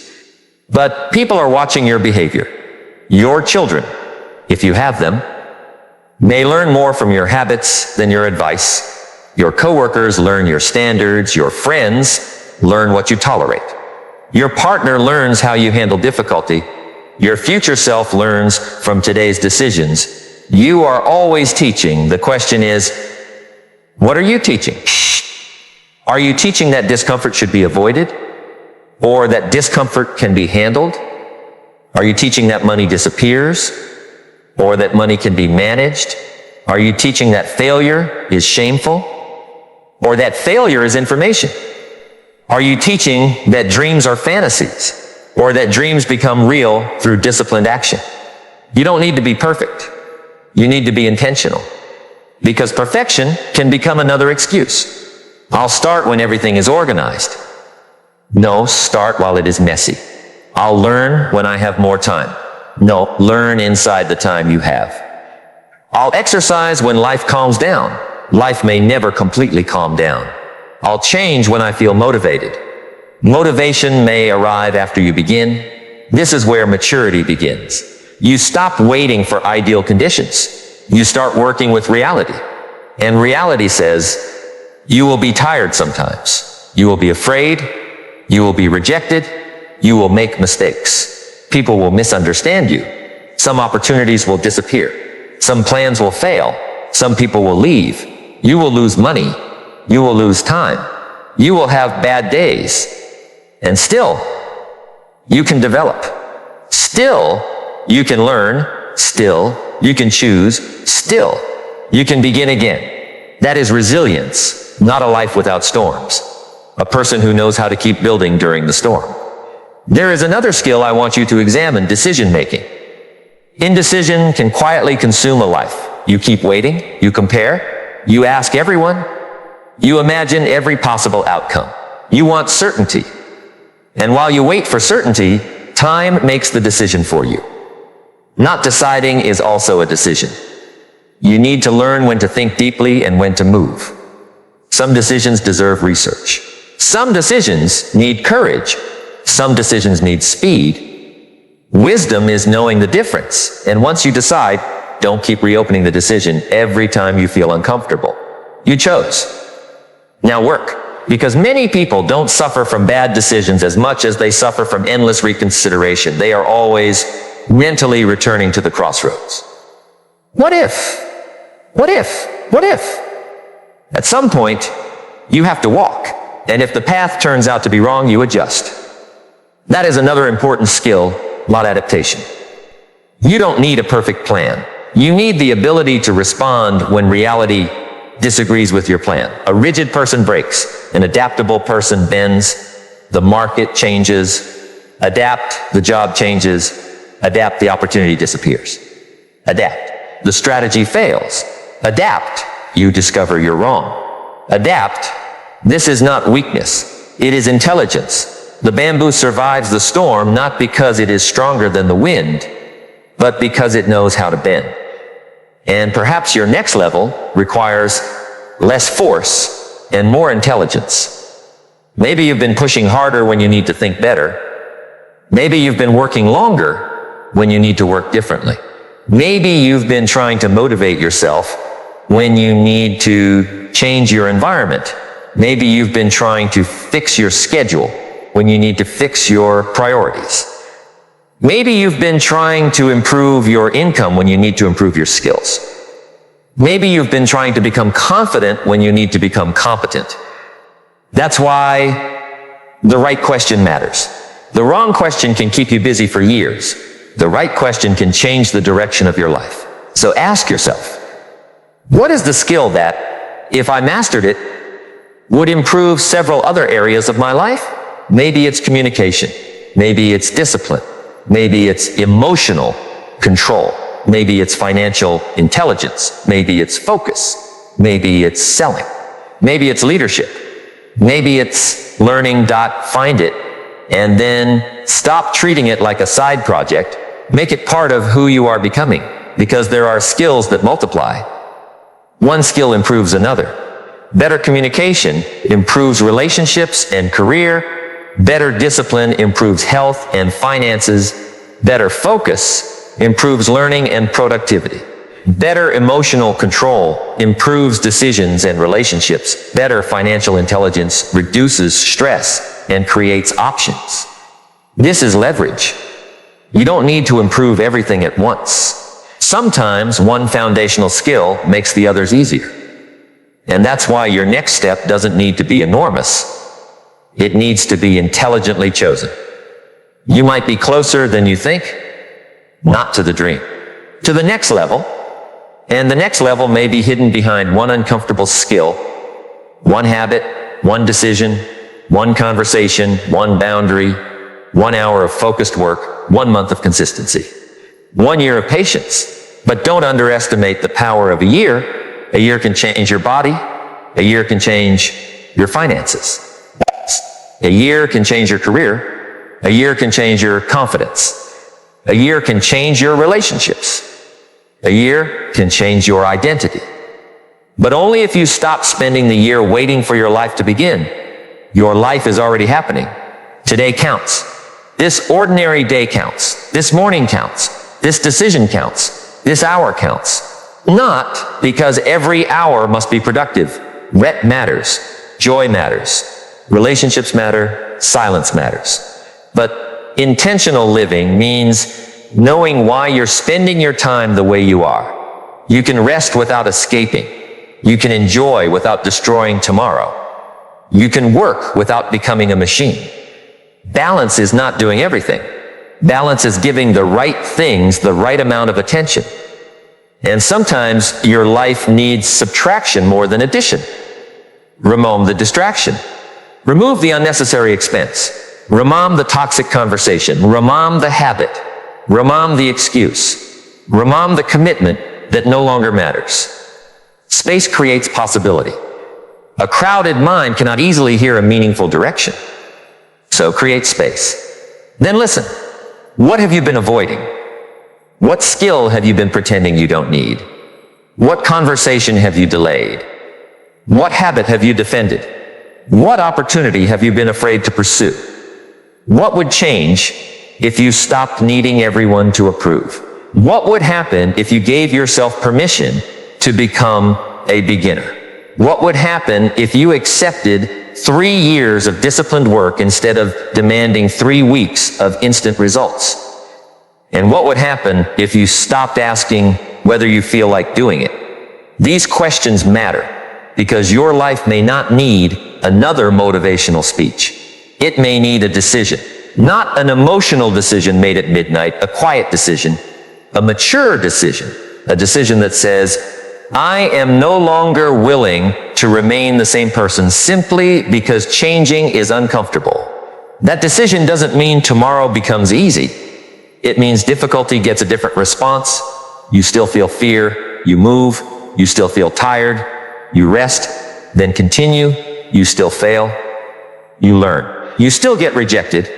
But people are watching your behavior. Your children, if you have them, may learn more from your habits than your advice. Your coworkers learn your standards. Your friends learn what you tolerate. Your partner learns how you handle difficulty. Your future self learns from today's decisions. You are always teaching. The question is, what are you teaching? Are you teaching that discomfort should be avoided? Or that discomfort can be handled? Are you teaching that money disappears? Or that money can be managed? Are you teaching that failure is shameful? Or that failure is information? Are you teaching that dreams are fantasies? Or that dreams become real through disciplined action? You don't need to be perfect. You need to be intentional. Because perfection can become another excuse. I'll start when everything is organized. No, start while it is messy. I'll learn when I have more time. No, learn inside the time you have. I'll exercise when life calms down. Life may never completely calm down. I'll change when I feel motivated. Motivation may arrive after you begin. This is where maturity begins. You stop waiting for ideal conditions. You start working with reality. And reality says, you will be tired sometimes. You will be afraid. You will be rejected. You will make mistakes. People will misunderstand you. Some opportunities will disappear. Some plans will fail. Some people will leave. You will lose money. You will lose time. You will have bad days. And still, you can develop. Still, you can learn. Still, you can choose. Still, you can begin again. That is resilience, not a life without storms. A person who knows how to keep building during the storm. There is another skill I want you to examine: decision-making. Indecision can quietly consume a life. You keep waiting, you compare, you ask everyone, you imagine every possible outcome. You want certainty. And while you wait for certainty, time makes the decision for you. Not deciding is also a decision. You need to learn when to think deeply and when to move. Some decisions deserve research. Some decisions need courage. Some decisions need speed. Wisdom is knowing the difference. And once you decide, don't keep reopening the decision every time you feel uncomfortable. You chose. Now work. Because many people don't suffer from bad decisions as much as they suffer from endless reconsideration. They are always mentally returning to the crossroads. What if? What if? What if? At some point, you have to walk. And if the path turns out to be wrong, you adjust. That is another important skill, not adaptation. You don't need a perfect plan. You need the ability to respond when reality disagrees with your plan. A rigid person breaks. An adaptable person bends. The market changes. Adapt, the job changes. Adapt, the opportunity disappears. Adapt. The strategy fails. Adapt, you discover you're wrong. Adapt, this is not weakness. It is intelligence. The bamboo survives the storm not because it is stronger than the wind, but because it knows how to bend. And perhaps your next level requires less force and more intelligence. Maybe you've been pushing harder when you need to think better. Maybe you've been working longer when you need to work differently. Maybe you've been trying to motivate yourself when you need to change your environment. Maybe you've been trying to fix your schedule when you need to fix your priorities. Maybe you've been trying to improve your income when you need to improve your skills. Maybe you've been trying to become confident when you need to become competent. That's why the right question matters. The wrong question can keep you busy for years. The right question can change the direction of your life. So ask yourself, what is the skill that, if I mastered it, would improve several other areas of my life? Maybe it's communication. Maybe it's discipline. Maybe it's emotional control. Maybe it's financial intelligence. Maybe it's focus. Maybe it's selling. Maybe it's leadership. Maybe it's learning. Find it and then stop treating it like a side project. Make it part of who you are becoming, because there are skills that multiply. One skill improves another. Better communication improves relationships and career. Better discipline improves health and finances. Better focus improves learning and productivity. Better emotional control improves decisions and relationships. Better financial intelligence reduces stress and creates options. This is leverage. You don't need to improve everything at once. Sometimes one foundational skill makes the others easier. And that's why your next step doesn't need to be enormous. It needs to be intelligently chosen. You might be closer than you think, not to the dream, to the next level. And the next level may be hidden behind one uncomfortable skill, one habit, one decision, one conversation, one boundary, 1 hour of focused work, 1 month of consistency, 1 year of patience. But don't underestimate the power of a year. A year can change your body. A year can change your finances. A year can change your career. A year can change your confidence. A year can change your relationships. A year can change your identity. But only if you stop spending the year waiting for your life to begin. Your life is already happening. Today counts. This ordinary day counts. This morning counts. This decision counts. This hour counts. Not because every hour must be productive. Rest matters. Joy matters. Relationships matter. Silence matters. But intentional living means knowing why you're spending your time the way you are. You can rest without escaping. You can enjoy without destroying tomorrow. You can work without becoming a machine. Balance is not doing everything. Balance is giving the right things the right amount of attention. And sometimes your life needs subtraction more than addition. Remove the distraction. Remove the unnecessary expense. Remove the toxic conversation. Remove the habit. Remove the excuse. Remove the commitment that no longer matters. Space creates possibility. A crowded mind cannot easily hear a meaningful direction. So create space. Then listen. What have you been avoiding? What skill have you been pretending you don't need? What conversation have you delayed? What habit have you defended? What opportunity have you been afraid to pursue? What would change if you stopped needing everyone to approve? What would happen if you gave yourself permission to become a beginner? What would happen if you accepted 3 years of disciplined work instead of demanding 3 weeks of instant results? And what would happen if you stopped asking whether you feel like doing it? These questions matter because your life may not need another motivational speech. It may need a decision, not an emotional decision made at midnight, a quiet decision, a mature decision, a decision that says, I am no longer willing to remain the same person simply because changing is uncomfortable. That decision doesn't mean tomorrow becomes easy. It means difficulty gets a different response. You still feel fear. You move. You still feel tired. You rest, then continue. You still fail. You learn. You still get rejected.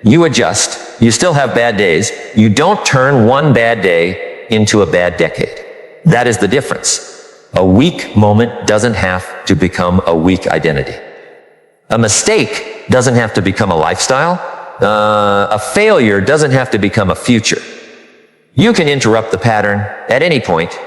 You adjust. You still have bad days. You don't turn one bad day into a bad decade. That is the difference. A weak moment doesn't have to become a weak identity. A mistake doesn't have to become a lifestyle. A failure doesn't have to become a future. You can interrupt the pattern at any point.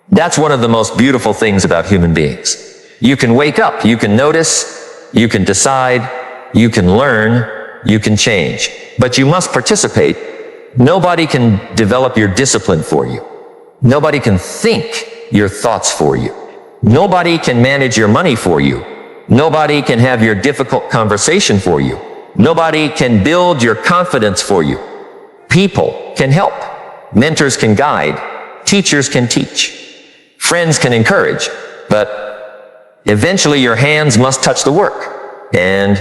That's one of the most beautiful things about human beings. You can wake up, you can notice, you can decide, you can learn, you can change. But you must participate. Nobody can develop your discipline for you. Nobody can think your thoughts for you. Nobody can manage your money for you. Nobody can have your difficult conversation for you. Nobody can build your confidence for you. People can help. Mentors can guide. Teachers can teach. Friends can encourage. But eventually your hands must touch the work. And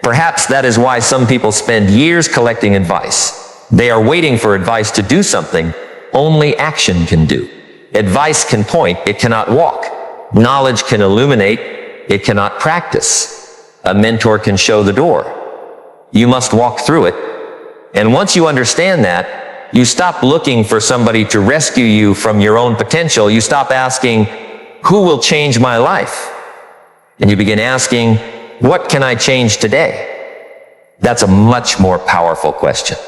perhaps that is why some people spend years collecting advice. They are waiting for advice to do something only action can do. Advice can point, it cannot walk. Knowledge can illuminate, it cannot practice. A mentor can show the door. You must walk through it. And once you understand that, you stop looking for somebody to rescue you from your own potential. You stop asking, who will change my life? And you begin asking, what can I change today? That's a much more powerful question.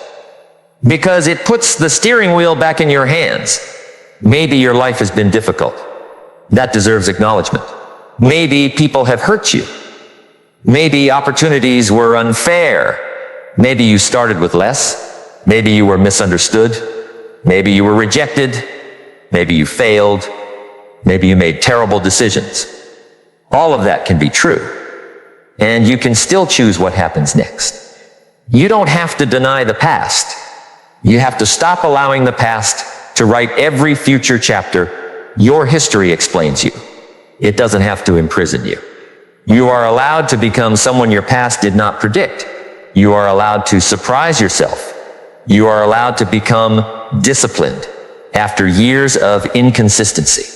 Because it puts the steering wheel back in your hands. Maybe your life has been difficult. That deserves acknowledgement. Maybe people have hurt you. Maybe opportunities were unfair. Maybe you started with less. Maybe you were misunderstood. Maybe you were rejected. Maybe you failed. Maybe you made terrible decisions. All of that can be true. And you can still choose what happens next. You don't have to deny the past. You have to stop allowing the past to write every future chapter. Your history explains you. It doesn't have to imprison you. You are allowed to become someone your past did not predict. You are allowed to surprise yourself. You are allowed to become disciplined after years of inconsistency.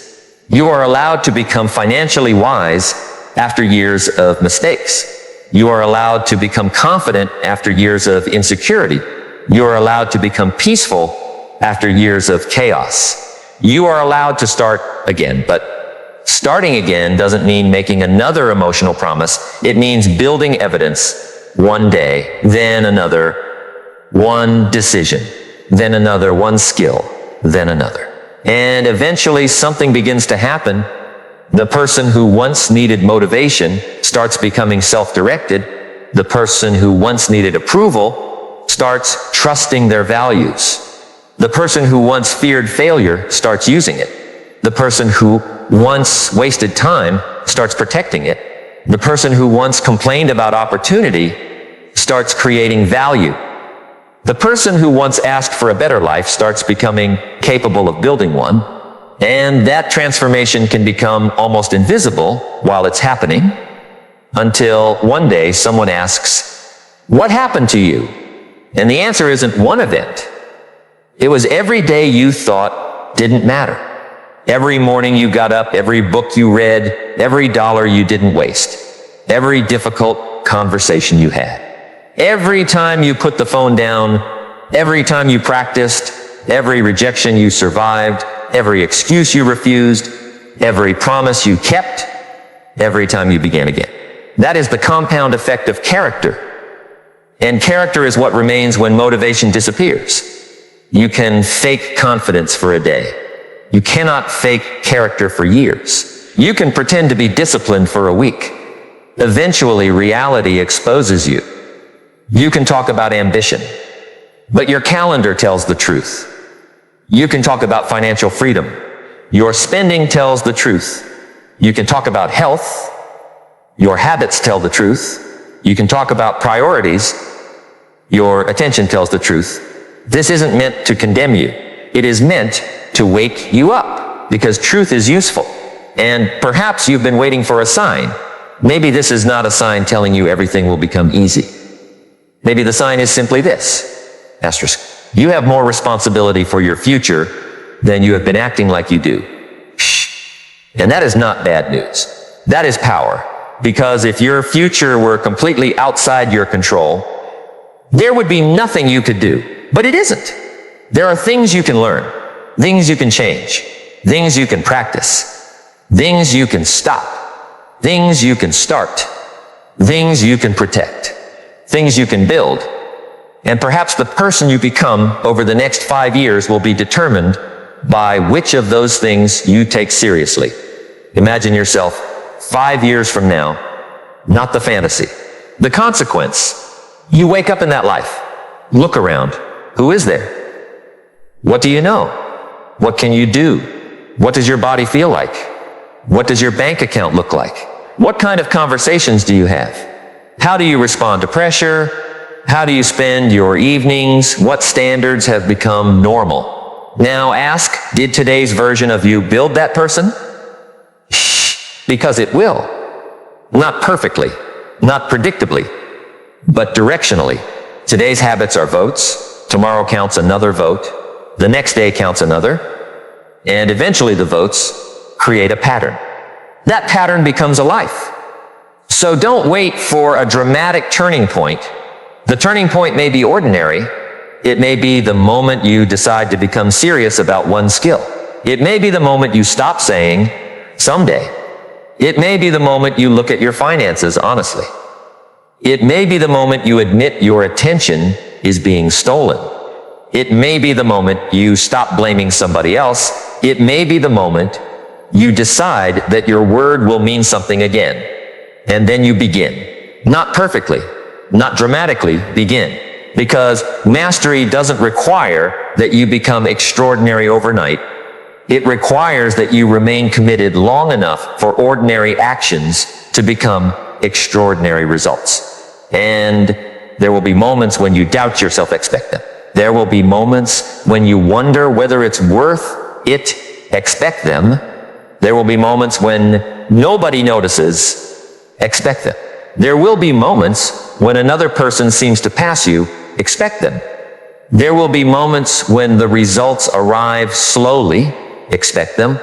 You are allowed to become financially wise after years of mistakes. You are allowed to become confident after years of insecurity. You are allowed to become peaceful after years of chaos. You are allowed to start again, but starting again doesn't mean making another emotional promise. It means building evidence one day, then another, one decision, then another, one skill, then another. And eventually something begins to happen. The person who once needed motivation starts becoming self-directed. The person who once needed approval starts trusting their values. The person who once feared failure starts using it. The person who once wasted time starts protecting it. The person who once complained about opportunity starts creating value. The person who once asked for a better life starts becoming capable of building one. And that transformation can become almost invisible while it's happening, until one day someone asks, what happened to you? And the answer isn't one event. It was every day you thought didn't matter. Every morning you got up, every book you read, every dollar you didn't waste, every difficult conversation you had. Every time you put the phone down, every time you practiced, every rejection you survived, every excuse you refused, every promise you kept, every time you began again. That is the compound effect of character. And character is what remains when motivation disappears. You can fake confidence for a day. You cannot fake character for years. You can pretend to be disciplined for a week. Eventually, reality exposes you. You can talk about ambition, but your calendar tells the truth. You can talk about financial freedom. Your spending tells the truth. You can talk about health. Your habits tell the truth. You can talk about priorities. Your attention tells the truth. This isn't meant to condemn you. It is meant to wake you up, because truth is useful. And perhaps you've been waiting for a sign. Maybe this is not a sign telling you everything will become easy. Maybe the sign is simply this, asterisk. You have more responsibility for your future than you have been acting like you do. Shh. And that is not bad news. That is power. Because if your future were completely outside your control, there would be nothing you could do. But it isn't. There are things you can learn, things you can change, things you can practice, things you can stop, things you can start, things you can protect, things you can build, and perhaps the person you become over the next 5 years will be determined by which of those things you take seriously. Imagine yourself 5 years from now, not the fantasy. The consequence, you wake up in that life. Look around. Who is there? What do you know? What can you do? What does your body feel like? What does your bank account look like? What kind of conversations do you have? How do you respond to pressure? How do you spend your evenings? What standards have become normal? Now ask, did today's version of you build that person? Shh, because it will. Not perfectly, not predictably, but directionally. Today's habits are votes. Tomorrow counts another vote. The next day counts another. And eventually the votes create a pattern. That pattern becomes a life. So don't wait for a dramatic turning point. The turning point may be ordinary. It may be the moment you decide to become serious about one skill. It may be the moment you stop saying, someday. It may be the moment you look at your finances honestly. It may be the moment you admit your attention is being stolen. It may be the moment you stop blaming somebody else. It may be the moment you decide that your word will mean something again. And then you begin. Not perfectly, not dramatically, begin. Because mastery doesn't require that you become extraordinary overnight. It requires that you remain committed long enough for ordinary actions to become extraordinary results. And there will be moments when you doubt yourself, expect them. There will be moments when you wonder whether it's worth it, expect them. There will be moments when nobody notices, expect them. There will be moments when another person seems to pass you, expect them. There will be moments when the results arrive slowly, expect them.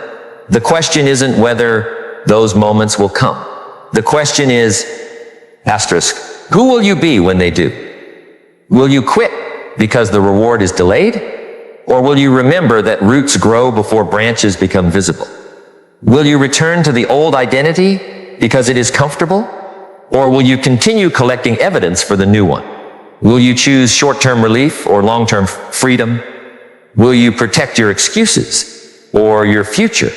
The question isn't whether those moments will come. The question is, asterisk, who will you be when they do? Will you quit because the reward is delayed? Or will you remember that roots grow before branches become visible? Will you return to the old identity because it is comfortable? Or will you continue collecting evidence for the new one? Will you choose short-term relief or long-term freedom? Will you protect your excuses or your future?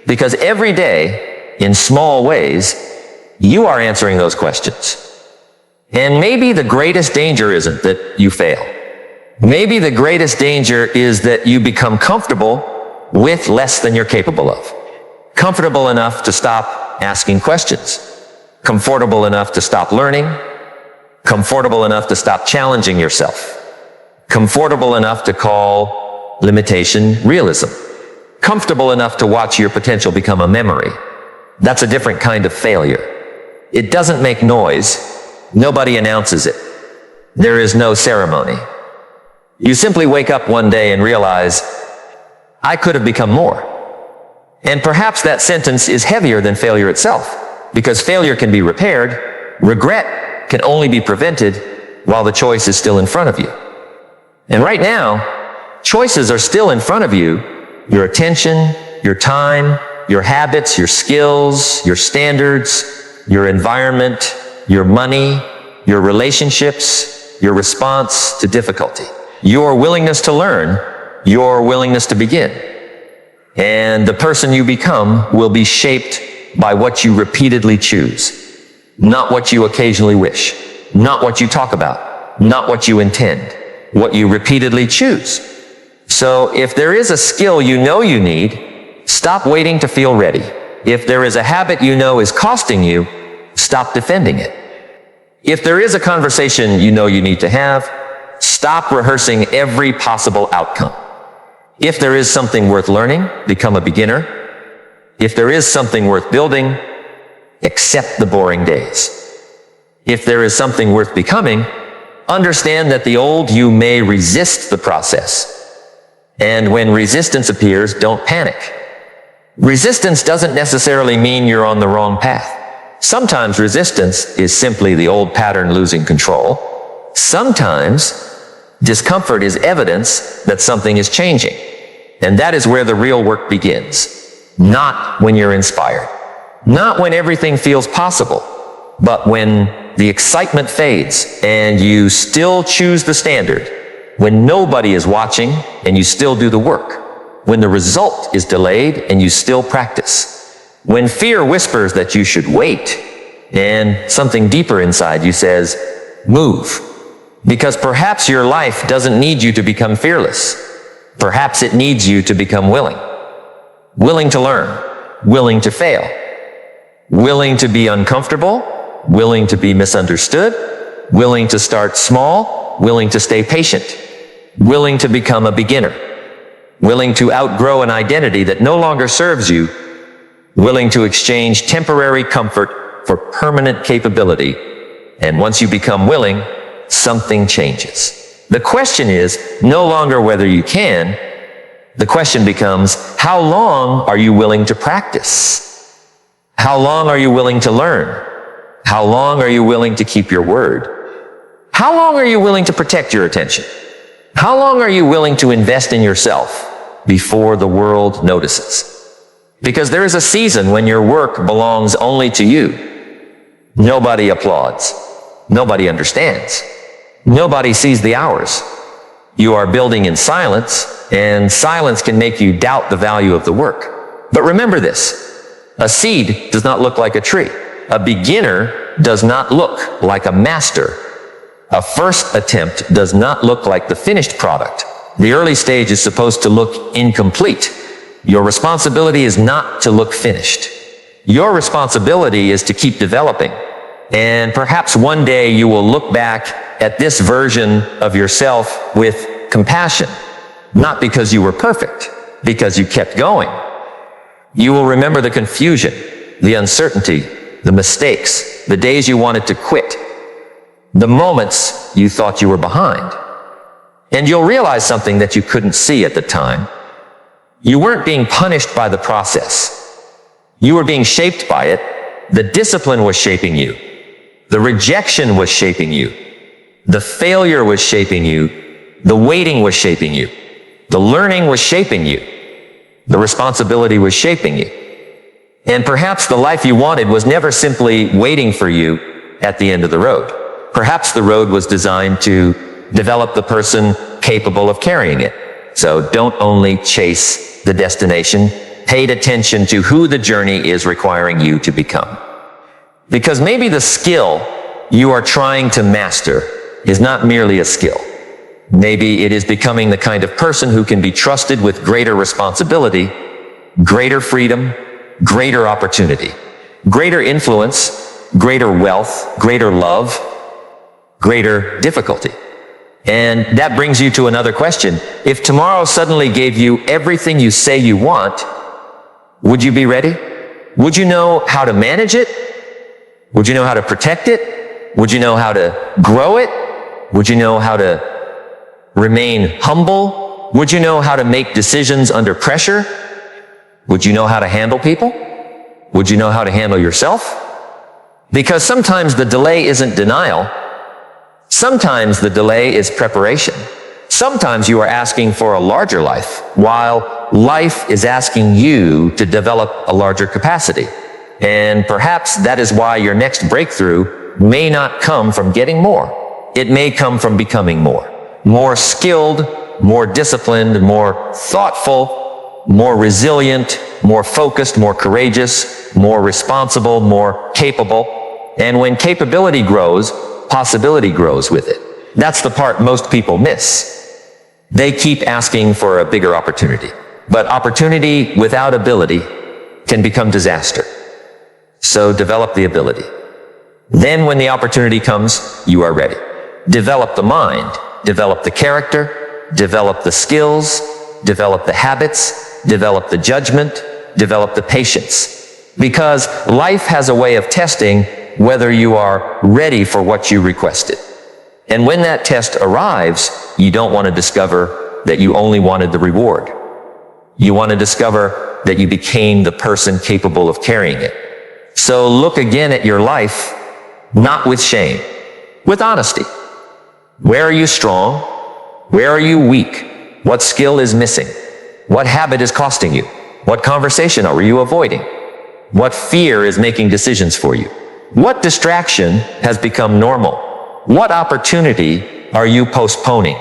Because every day, in small ways, you are answering those questions. And maybe the greatest danger isn't that you fail. Maybe the greatest danger is that you become comfortable with less than you're capable of. Comfortable enough to stop asking questions. Comfortable enough to stop learning. Comfortable enough to stop challenging yourself. Comfortable enough to call limitation realism. Comfortable enough to watch your potential become a memory. That's a different kind of failure. It doesn't make noise. Nobody announces it. There is no ceremony. You simply wake up one day and realize, I could have become more. And perhaps that sentence is heavier than failure itself, because failure can be repaired. Regret can only be prevented while the choice is still in front of you. And right now, choices are still in front of you. Your attention, your time, your habits, your skills, your standards, your environment, your money, your relationships, your response to difficulty, your willingness to learn, your willingness to begin. And the person you become will be shaped by what you repeatedly choose, not what you occasionally wish, not what you talk about, not what you intend, what you repeatedly choose. So if there is a skill you know you need, stop waiting to feel ready. If there is a habit you know is costing you, stop defending it. If there is a conversation you know you need to have, stop rehearsing every possible outcome. If there is something worth learning, become a beginner. If there is something worth building, accept the boring days. If there is something worth becoming, understand that the old you may resist the process. And when resistance appears, don't panic. Resistance doesn't necessarily mean you're on the wrong path. Sometimes resistance is simply the old pattern losing control. Sometimes discomfort is evidence that something is changing. And that is where the real work begins. Not when you're inspired. Not when everything feels possible. But when the excitement fades and you still choose the standard, when nobody is watching and you still do the work, when the result is delayed and you still practice, when fear whispers that you should wait and something deeper inside you says, move. Because perhaps your life doesn't need you to become fearless. Perhaps it needs you to become willing. Willing to learn, willing to fail, willing to be uncomfortable, willing to be misunderstood, willing to start small, willing to stay patient, willing to become a beginner, willing to outgrow an identity that no longer serves you, willing to exchange temporary comfort for permanent capability. And once you become willing, something changes. The question is no longer whether you can. The question becomes, how long are you willing to practice? How long are you willing to learn? How long are you willing to keep your word? How long are you willing to protect your attention? How long are you willing to invest in yourself before the world notices? Because there is a season when your work belongs only to you. Nobody applauds. Nobody understands. Nobody sees the hours. You are building in silence, and silence can make you doubt the value of the work. But remember this, a seed does not look like a tree. A beginner does not look like a master. A first attempt does not look like the finished product. The early stage is supposed to look incomplete. Your responsibility is not to look finished. Your responsibility is to keep developing. And perhaps one day you will look back at this version of yourself with compassion. Not because you were perfect, because you kept going. You will remember the confusion, the uncertainty, the mistakes, the days you wanted to quit, the moments you thought you were behind. And you'll realize something that you couldn't see at the time. You weren't being punished by the process. You were being shaped by it. The discipline was shaping you. The rejection was shaping you. The failure was shaping you. The waiting was shaping you. The learning was shaping you. The responsibility was shaping you. And perhaps the life you wanted was never simply waiting for you at the end of the road. Perhaps the road was designed to develop the person capable of carrying it. So don't only chase the destination, pay attention to who the journey is requiring you to become. Because maybe the skill you are trying to master is not merely a skill. Maybe it is becoming the kind of person who can be trusted with greater responsibility, greater freedom, greater opportunity, greater influence, greater wealth, greater love, greater difficulty. And that brings you to another question. If tomorrow suddenly gave you everything you say you want, would you be ready? Would you know how to manage it? Would you know how to protect it? Would you know how to grow it? Would you know how to remain humble? Would you know how to make decisions under pressure? Would you know how to handle people? Would you know how to handle yourself? Because sometimes the delay isn't denial. Sometimes the delay is preparation. Sometimes you are asking for a larger life, while life is asking you to develop a larger capacity. And perhaps that is why your next breakthrough may not come from getting more. It may come from becoming more. More skilled, more disciplined, more thoughtful, more resilient, more focused, more courageous, more responsible, more capable. And when capability grows, possibility grows with it. That's the part most people miss. They keep asking for a bigger opportunity. But opportunity without ability can become disaster. So develop the ability. Then when the opportunity comes, you are ready. Develop the mind, develop the character, develop the skills, develop the habits, develop the judgment, develop the patience. Because life has a way of testing whether you are ready for what you requested. And when that test arrives, you don't want to discover that you only wanted the reward. You want to discover that you became the person capable of carrying it. So look again at your life, not with shame, with honesty. Where are you strong? Where are you weak? What skill is missing? What habit is costing you? What conversation are you avoiding? What fear is making decisions for you? What distraction has become normal? What opportunity are you postponing?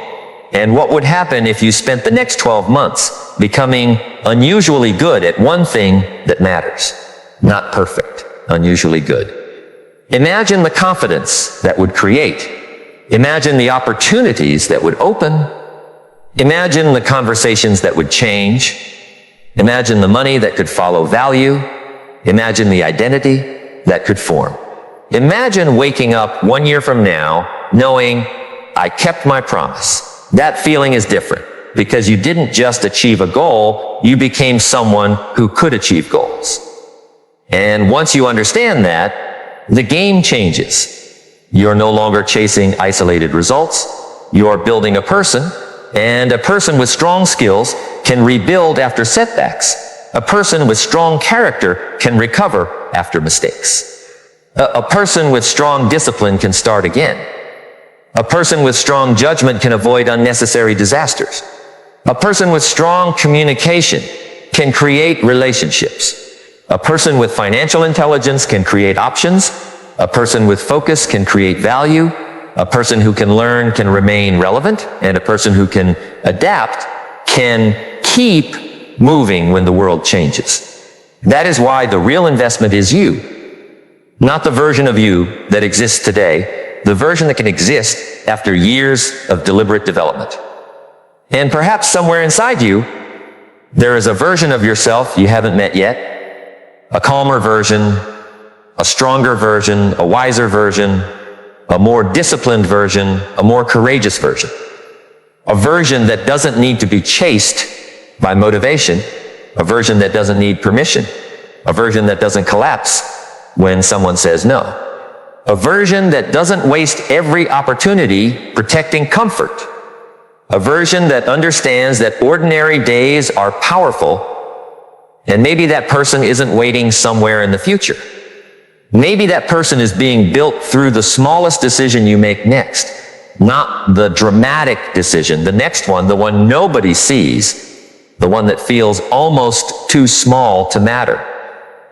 And what would happen if you spent the next 12 months becoming unusually good at one thing that matters? Not perfect, unusually good. Imagine the confidence that would create. Imagine the opportunities that would open. Imagine the conversations that would change. Imagine the money that could follow value. Imagine the identity that could form. Imagine waking up 1 year from now knowing I kept my promise. That feeling is different because you didn't just achieve a goal, you became someone who could achieve goals. And once you understand that, the game changes. You're no longer chasing isolated results. You're building a person, and a person with strong skills can rebuild after setbacks. A person with strong character can recover after mistakes. A person with strong discipline can start again. A person with strong judgment can avoid unnecessary disasters. A person with strong communication can create relationships. A person with financial intelligence can create options. A person with focus can create value. A person who can learn can remain relevant. And a person who can adapt can keep moving when the world changes. That is why the real investment is you. Not the version of you that exists today, the version that can exist after years of deliberate development. And perhaps somewhere inside you, there is a version of yourself you haven't met yet, a calmer version, a stronger version, a wiser version, a more disciplined version, a more courageous version. A version that doesn't need to be chased by motivation, a version that doesn't need permission, a version that doesn't collapse when someone says no. A version that doesn't waste every opportunity protecting comfort. A version that understands that ordinary days are powerful, and maybe that person isn't waiting somewhere in the future. Maybe that person is being built through the smallest decision you make next, not the dramatic decision, the next one, the one nobody sees, the one that feels almost too small to matter.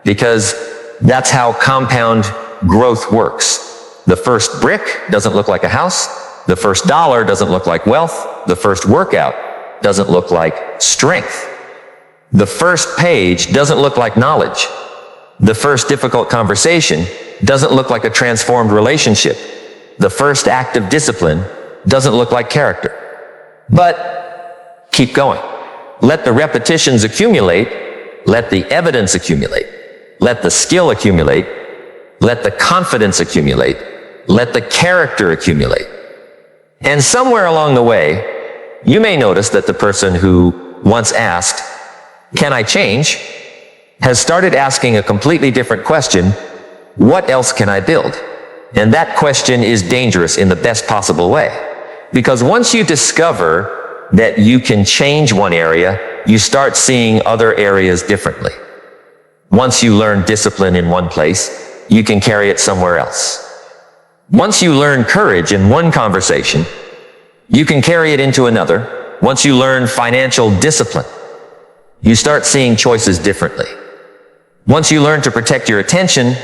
Because that's how compound growth works. The first brick doesn't look like a house. The first dollar doesn't look like wealth. The first workout doesn't look like strength. The first page doesn't look like knowledge. The first difficult conversation doesn't look like a transformed relationship. The first act of discipline doesn't look like character. But keep going. Let the repetitions accumulate. Let the evidence accumulate. Let the skill accumulate. Let the confidence accumulate. Let the character accumulate. And somewhere along the way, you may notice that the person who once asked, "Can I change?" has started asking a completely different question, "What else can I build?" And that question is dangerous in the best possible way. Because once you discover that you can change one area, you start seeing other areas differently. Once you learn discipline in one place, you can carry it somewhere else. Once you learn courage in one conversation, you can carry it into another. Once you learn financial discipline, you start seeing choices differently. Once you learn to protect your attention,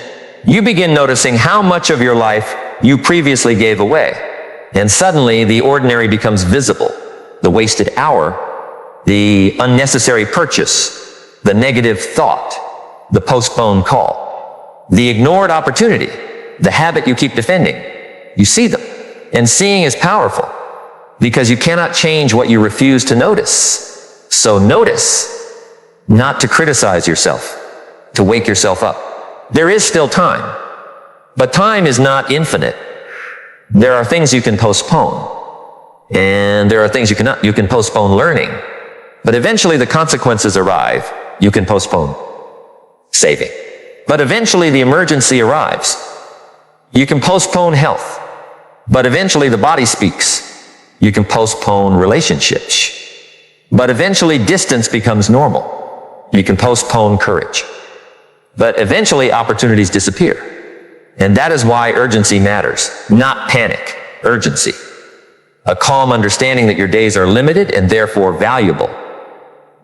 you begin noticing how much of your life you previously gave away. And suddenly the ordinary becomes visible. The wasted hour, the unnecessary purchase, the negative thought, the postponed call, the ignored opportunity, the habit you keep defending. You see them. And seeing is powerful because you cannot change what you refuse to notice. So notice, not to criticize yourself, to wake yourself up. There is still time, but time is not infinite. There are things you can postpone, and there are things you cannot. You can postpone learning, but eventually the consequences arrive. You can postpone saving, but eventually the emergency arrives. You can postpone health, but eventually the body speaks. You can postpone relationships, but eventually distance becomes normal. You can postpone courage, but eventually opportunities disappear. And that is why urgency matters. Not panic, urgency. A calm understanding that your days are limited and therefore valuable.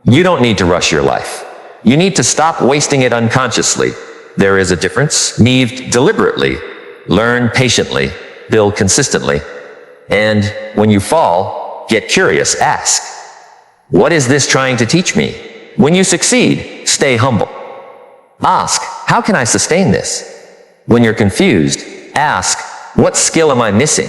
You don't need to rush your life. You need to stop wasting it unconsciously There is a difference. Achieve deliberately. Learn patiently. Build consistently. And when you fall, get curious. Ask, what is this trying to teach me? When you succeed, stay humble. Ask, how can I sustain this? When you're confused, ask, what skill am I missing?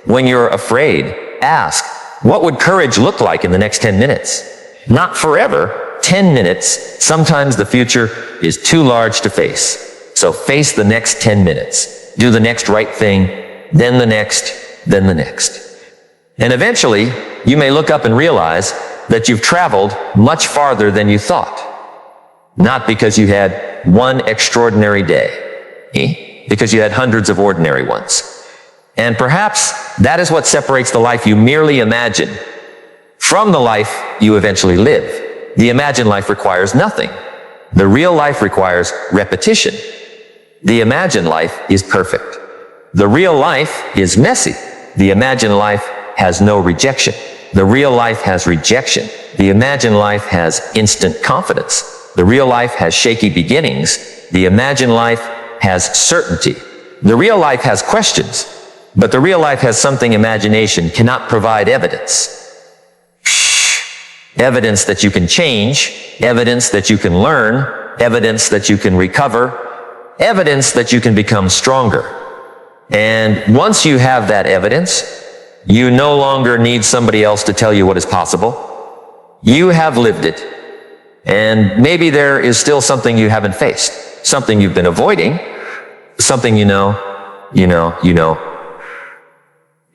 When you're afraid, ask, what would courage look like in the next 10 minutes? Not forever, 10 minutes. Sometimes the future is too large to face. So face the next 10 minutes. Do the next right thing, then the next, then the next. And eventually, you may look up and realize that you've traveled much farther than you thought. Not because you had one extraordinary day, because you had hundreds of ordinary ones. And perhaps that is what separates the life you merely imagine from the life you eventually live. The imagined life requires nothing. The real life requires repetition. The imagined life is perfect. The real life is messy. The imagined life has no rejection. The real life has rejection. The imagined life has instant confidence. The real life has shaky beginnings. The imagined life has certainty. The real life has questions, but the real life has something imagination cannot provide: evidence. Evidence that you can change, evidence that you can learn, evidence that you can recover, evidence that you can become stronger. And once you have that evidence, you no longer need somebody else to tell you what is possible. You have lived it. And maybe there is still something you haven't faced, something you've been avoiding, something you know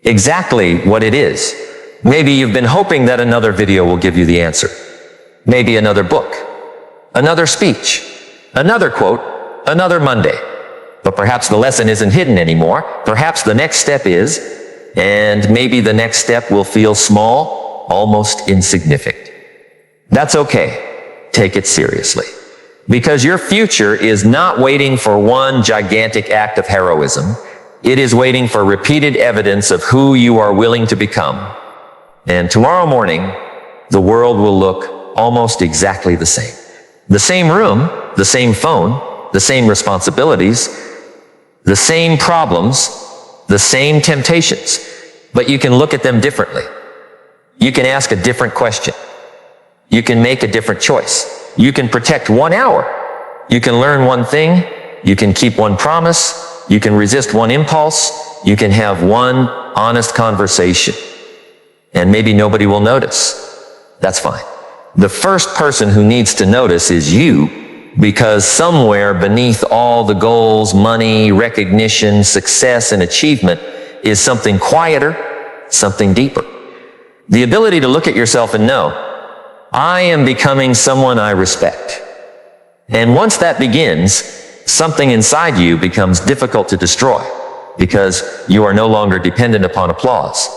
exactly what it is. Maybe you've been hoping that another video will give you the answer. Maybe another book, another speech, another quote, another Monday. But perhaps the lesson isn't hidden anymore. Perhaps the next step is, and maybe the next step will feel small, almost insignificant. That's okay. Take it seriously. Because your future is not waiting for one gigantic act of heroism. It is waiting for repeated evidence of who you are willing to become. And tomorrow morning, the world will look almost exactly the same. The same room, the same phone, the same responsibilities, the same problems, the same temptations. But you can look at them differently. You can ask a different question. You can make a different choice. You can protect 1 hour. You can learn one thing. You can keep one promise. You can resist one impulse. You can have one honest conversation. And maybe nobody will notice. That's fine. The first person who needs to notice is you, because somewhere beneath all the goals, money, recognition, success, and achievement is something quieter, something deeper. The ability to look at yourself and know, I am becoming someone I respect. And once that begins, something inside you becomes difficult to destroy, because you are no longer dependent upon applause.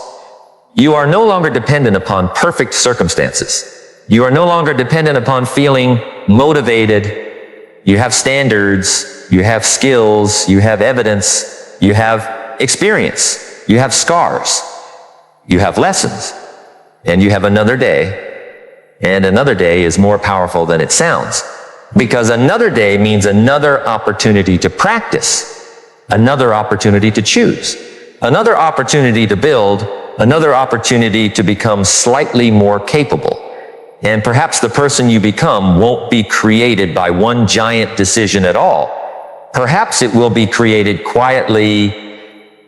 You are no longer dependent upon perfect circumstances. You are no longer dependent upon feeling motivated. You have standards, you have skills, you have evidence, you have experience, you have scars, you have lessons, and you have another day. And another day is more powerful than it sounds, because another day means another opportunity to practice, another opportunity to choose, another opportunity to build, another opportunity to become slightly more capable. And perhaps the person you become won't be created by one giant decision at all. Perhaps it will be created quietly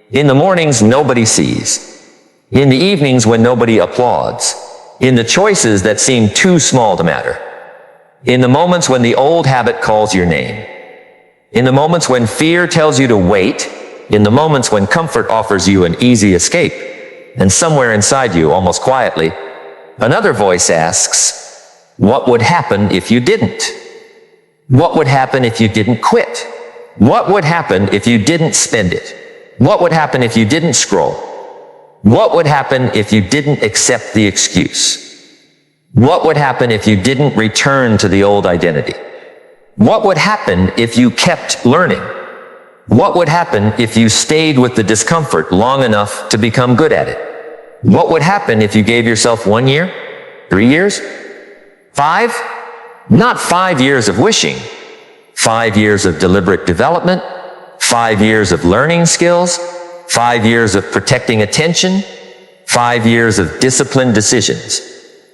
in the mornings nobody sees, in the evenings when nobody applauds, in the choices that seem too small to matter, in the moments when the old habit calls your name, in the moments when fear tells you to wait, in the moments when comfort offers you an easy escape. And somewhere inside you, almost quietly, another voice asks, what would happen if you didn't? What would happen if you didn't quit? What would happen if you didn't spend it? What would happen if you didn't scroll? What would happen if you didn't accept the excuse? What would happen if you didn't return to the old identity? What would happen if you kept learning? What would happen if you stayed with the discomfort long enough to become good at it? What would happen if you gave yourself 1 year, 3 years, 5? Not 5 years of wishing, 5 years of deliberate development, 5 years of learning skills, 5 years of protecting attention, 5 years of disciplined decisions,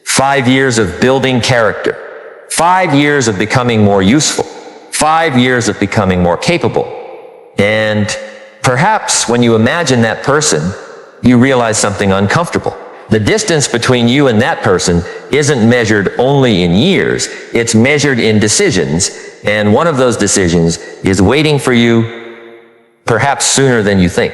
5 years of building character, 5 years of becoming more useful, 5 years of becoming more capable. And perhaps when you imagine that person, you realize something uncomfortable. The distance between you and that person isn't measured only in years, it's measured in decisions, and one of those decisions is waiting for you perhaps sooner than you think.